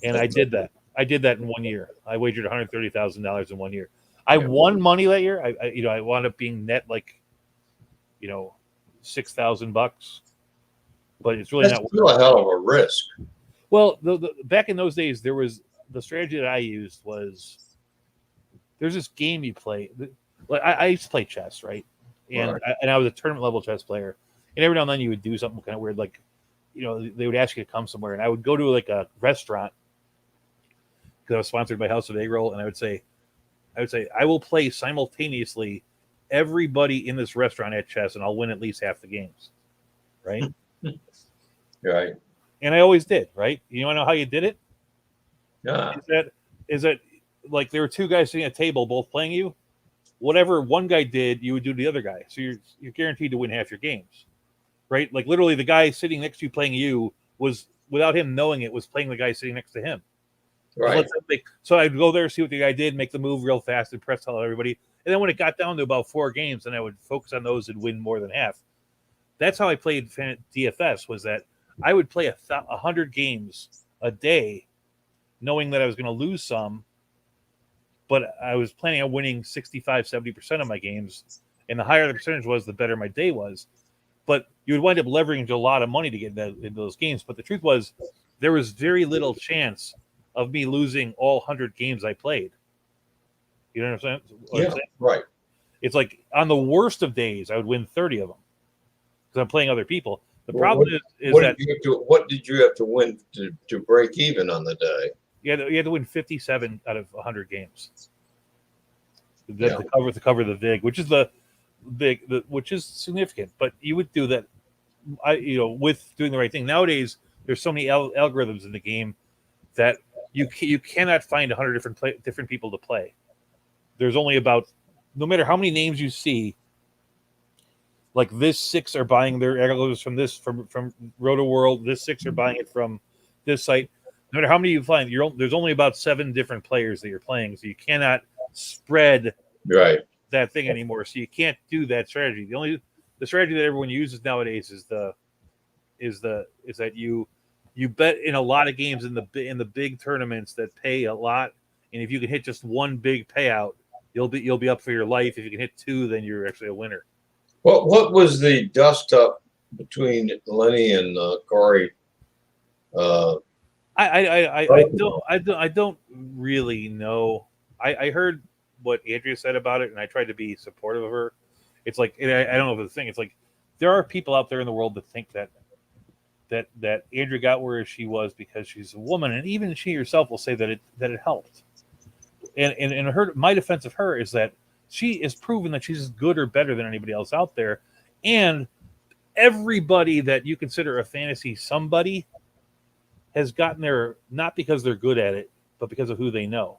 and I did that. I did that in 1 year. I wagered $130,000 in 1 year. I won money that year. I wound up being net like, $6,000, but it's really That's not. still a hell of a risk. Well, the back in those days, there was the strategy that I used was there's this game you play. Like I used to play chess, right? And Right. I was a tournament level chess player. And every now and then you would do something kind of weird, like they would ask you to come somewhere, and I would go to like a restaurant because I was sponsored by House of Egg Roll, and I would say, I will play simultaneously everybody in this restaurant at chess, and I'll win at least half the games, right? Right. And I always did, right? You want to know how you did it? Yeah. Is that like there were two guys sitting at a table, both playing you? Whatever one guy did, you would do to the other guy. So you're guaranteed to win half your games, right? Like literally, the guy sitting next to you playing you was, without him knowing it, was playing the guy sitting next to him. Right. So I'd go there, see what the guy did, make the move real fast, and press tell everybody. And then when it got down to about 4 games, then I would focus on those and win more than half. That's how I played DFS. Was that I would play 100 games a day, knowing that I was going to lose some, but I was planning on winning 65, 70% of my games. And the higher the percentage was, the better my day was. But you would wind up leveraging a lot of money to get into those games. But the truth was, there was very little chance of me losing all 100 games I played. You know what I'm saying? Right. It's like on the worst of days, I would win 30 of them because I'm playing other people. The problem is what that what did you have to win to break even on the day? you had to win 57 out of 100 games to cover the VIG, which is which is significant. But you would do that, with doing the right thing. Nowadays, there's so many algorithms in the game that you cannot find 100 different people to play. There's only about, no matter how many names you see, like this 6 are buying their algorithms from Roto World. This 6 are buying it from this site. No matter how many you find, there's only about 7 different players that you're playing, so you cannot spread that thing anymore. So you can't do that strategy. The strategy that everyone uses nowadays is that you bet in a lot of games in the big tournaments that pay a lot, and if you can hit just one big payout, you'll be up for your life. If you can hit 2, then you're actually a winner. What was the dust up between Lenny and Corey? I don't really know. I heard what Andrea said about it, and I tried to be supportive of her. It's like, I don't know if it's the thing. It's like there are people out there in the world that think that Andrea got where she was because she's a woman, and even she herself will say that it helped. And my defense of her is that she is proven that she's as good or better than anybody else out there, and everybody that you consider a fantasy somebody has gotten there not because they're good at it, but because of who they know.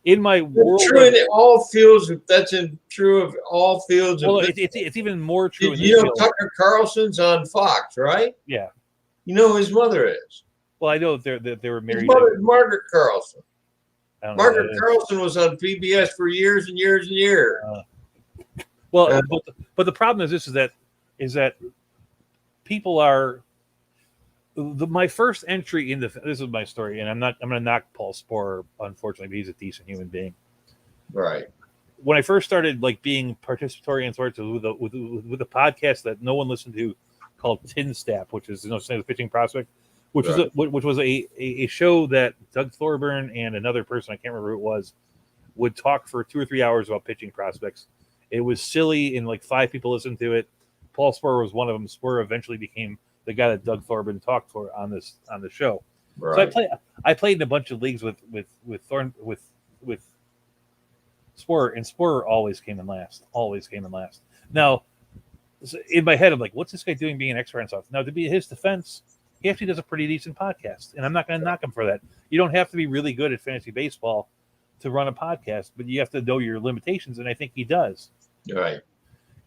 In my world, true in all fields. That's true of all fields. Well, it's even more true. Tucker Carlson's on Fox, right? Yeah. You know who his mother is? Well, I know that they were married. His mother is Margaret Carlson. Margaret Carlson was on PBS for years and years and years. But the problem is this: is that people are. My first entry into this is my story, and I'm going to knock Paul Sporer, unfortunately, but he's a decent human being. Right. When I first started being participatory in sports with a podcast that no one listened to called Tin Stap, which is the pitching prospect, which was a show that Doug Thorburn and another person, I can't remember who it was, would talk for 2 or 3 hours about pitching prospects. It was silly, and 5 people listened to it. Paul Sporer was one of them. Sporer eventually became the guy that Doug Thorburn talked for on the show. Right. So I played in a bunch of leagues with Sporer, and Sporer always came in last. Now, in my head, I'm like, what's this guy doing being an expert on stuff? Now, to be his defense, he actually does a pretty decent podcast, and I'm not going to knock him for that. You don't have to be really good at fantasy baseball to run a podcast, but you have to know your limitations, and I think he does. Right.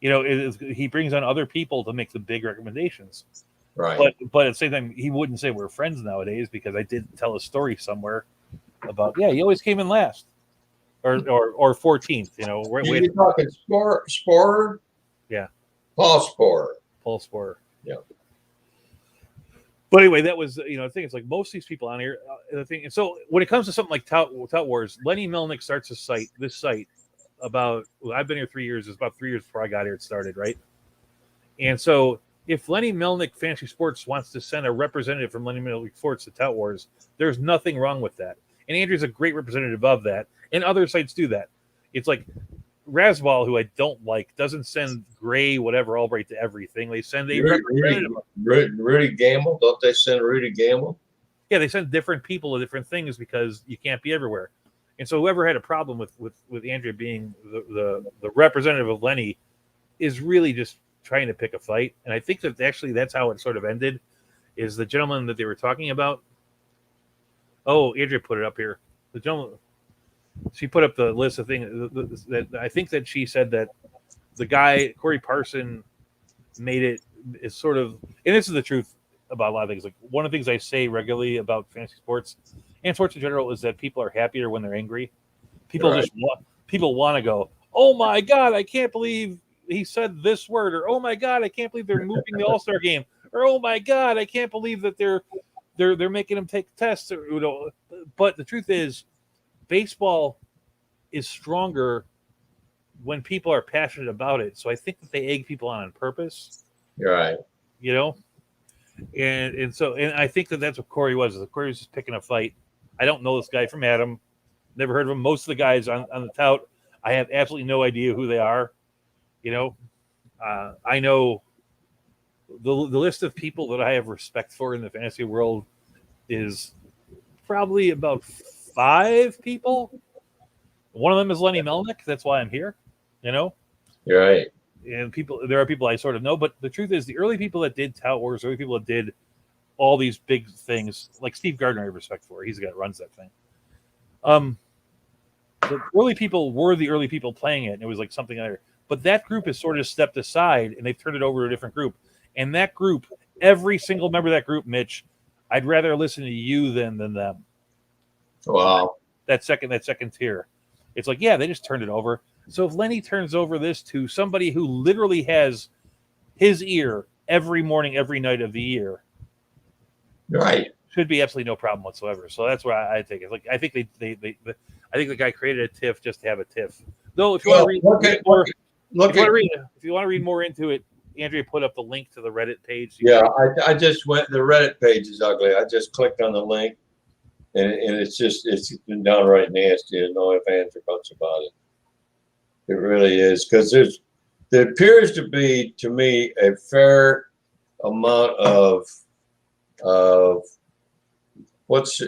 He brings on other people to make the big recommendations. Right. But at the same time, he wouldn't say we're friends nowadays because I did tell a story somewhere about, he always came in last or 14th. You're talking Sporer? Yeah. Paul Sporer. Yeah. But anyway, that was, the thing. It's like most of these people on here, the thing. And so when it comes to something like Tout Wars, Lenny Melnick starts this site about, I've been here 3 years. It's about 3 years before I got here. It started, right? And so if Lenny Melnick Fantasy Sports wants to send a representative from Lenny Melnick Sports to Tout Wars, there's nothing wrong with that. And Andrew's a great representative of that. And other sites do that. It's like Rasball, who I don't like, doesn't send Gray whatever Albright to everything. They send a Rudy, representative. Rudy Gamble, don't they send Rudy Gamble? Yeah, they send different people to different things because you can't be everywhere. And so whoever had a problem with Andrea being the representative of Lenny is really just trying to pick a fight. And I think that actually that's how it sort of ended, is the gentleman that they were talking about. Oh, Andrea put it up here. The gentleman, she put up the list of things that I think that she said that the guy, Corey Parson, made it is sort of, and this is the truth about a lot of things. Like one of the things I say regularly about fantasy sports and sports in general is that people are happier when they're angry. People Right. people want to go, oh my God, I can't believe he said this word, or oh my God, I can't believe they're moving the All-Star game, or oh my God, I can't believe that they're making him take tests. Or, but the truth is, baseball is stronger when people are passionate about it. So I think that they egg people on purpose. You're right. You know, and so I think that that's what Corey was. Corey was just picking a fight. I don't know this guy from Adam. Never heard of him. Most of the guys on the tout, I have absolutely no idea who they are. You know, I know the list of people that I have respect for in the fantasy world is probably about 5 people. One of them is Lenny Melnick. That's why I'm here. You know, You're right. and there are people I sort of know, but the truth is, the early people that did Tout Wars, the early people that did all these big things, like Steve Gardner, I have respect for. He's the guy that runs that thing. The early people were the early people playing it, and it was like something other. But that group has sort of stepped aside, and they've turned it over to a different group. And that group, every single member of that group, Mitch, I'd rather listen to you than them. Wow. That second tier. It's like, yeah, they just turned it over. So if Lenny turns over this to somebody who literally has his ear every morning, every night of the year, Right. should be absolutely no problem whatsoever. So that's where I take it. Like I think I think the guy created a tiff just to have a tiff. Though, if you want to read more into it, Andrea put up the link to the Reddit page. Yeah, I just went. The Reddit page is ugly. I just clicked on the link, and it's been downright nasty. And no ifs, ands, or buts about it. It really is, because there appears to be, to me, a fair amount of what's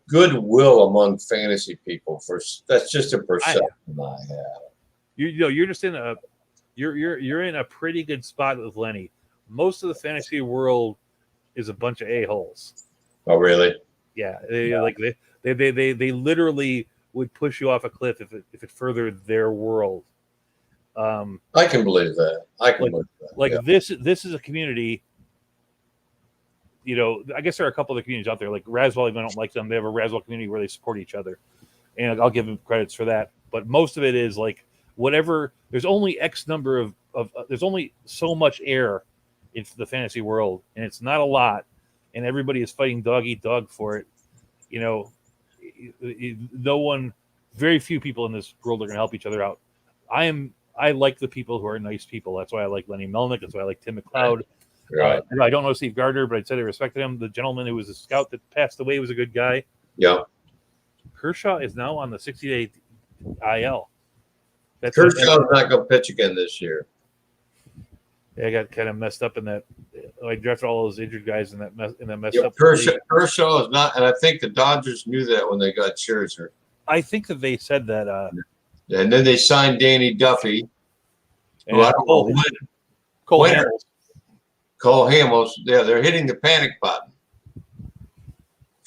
goodwill among fantasy people. That's just a perception I have. You're just in a you're in a pretty good spot with Lenny. Most of the fantasy world is a bunch of a-holes. Oh, really? Yeah, they literally would push you off a cliff if it furthered their world. I can believe that. This is a community. You know, I guess there are a couple of communities out there, like Raswell. Even I don't like them. They have a Raswell community where they support each other, and I'll give them credits for that. But most of it is like whatever. There's only X number of there's only so much air in the fantasy world, and it's not a lot, and everybody is fighting dog eat dog for it. You know, very few people in this world are going to help each other out. I like the people who are nice people. That's why I like Lenny Melnick. That's why I like Tim McLeod. Right. I don't know Steve Gardner, but I said I respected him. The gentleman who was a scout that passed away was a good guy. Yeah. Kershaw is now on the 60-day IL. Kershaw's not going to pitch again this year. I got kind of messed up in that. I drafted all those injured guys in that messed up. Kershaw is not, and I think the Dodgers knew that when they got Scherzer. I think that they said that. And then they signed Danny Duffy. And Cole Hamels. Cole Hamels. Yeah, they're hitting the panic button.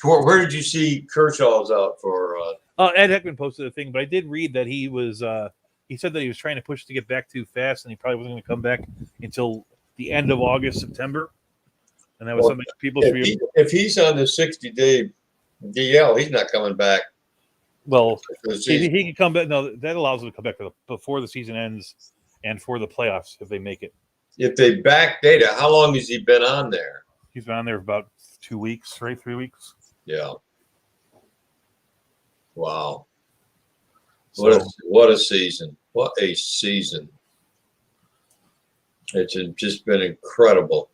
Where did you see Kershaw's out for? Ed Heckman posted a thing, but I did read that he was. He said that he was trying to push to get back too fast, and he probably wasn't going to come back until the end of August, September. And that was something people should be. If he's on the 60-day DL, he's not coming back. Well, he can come back. No, that allows him to come back before the season ends and for the playoffs if they make it. If they backdate it, how long has he been on there? He's been on there for about 2 weeks, right? 3 weeks. Yeah. Wow. So, What a season. What a season. It's just been incredible.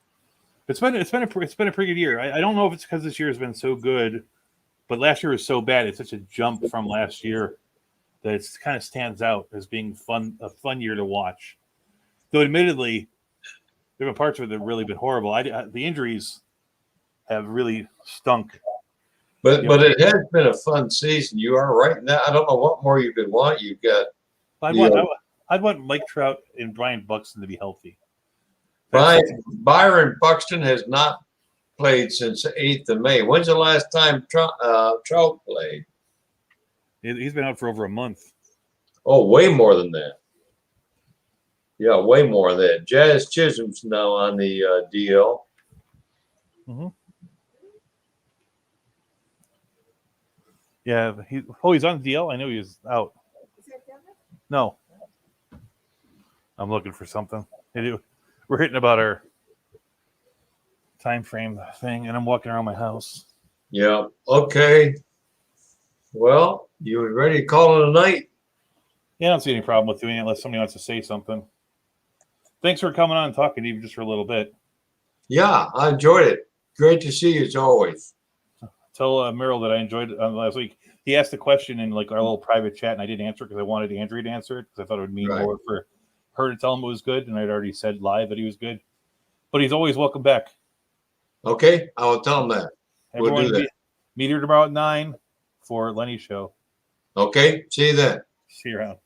It's been a pretty good year. I don't know if it's because this year has been so good, but last year was so bad. It's such a jump from last year that it kind of stands out as being a fun year to watch. Though, admittedly, there have been parts of it that have really been horrible. The injuries have really stunk. But it has been a fun season. You are right now. I don't know what more you could want. You've got. I'd want Mike Trout and Brian Buxton to be healthy. Byron Buxton has not played since the 8th of May. When's the last time Trout played? He's been out for over a month. Oh, way more than that. Yeah, way more than that. Jazz Chisholm's now on the DL. Mm-hmm. Yeah, he's on the DL. I knew he was out. No, I'm looking for something. We're hitting about our time frame thing, and I'm walking around my house. Yeah. Okay. Well, you were ready to call it a night? Yeah, I don't see any problem with doing it unless somebody wants to say something. Thanks for coming on and talking even just for a little bit. Yeah, I enjoyed it. Great to see you as always. Tell Merrill that I enjoyed it last week. He asked a question in like our little private chat, and I didn't answer it because I wanted Andrea to answer it because I thought it would mean more for her to tell him it was good, and I'd already said live that he was good. But he's always welcome back. Okay, I will tell him that. Everyone, we'll do that. Meet here tomorrow at 9 for Lenny's show. Okay, see you then. See you around.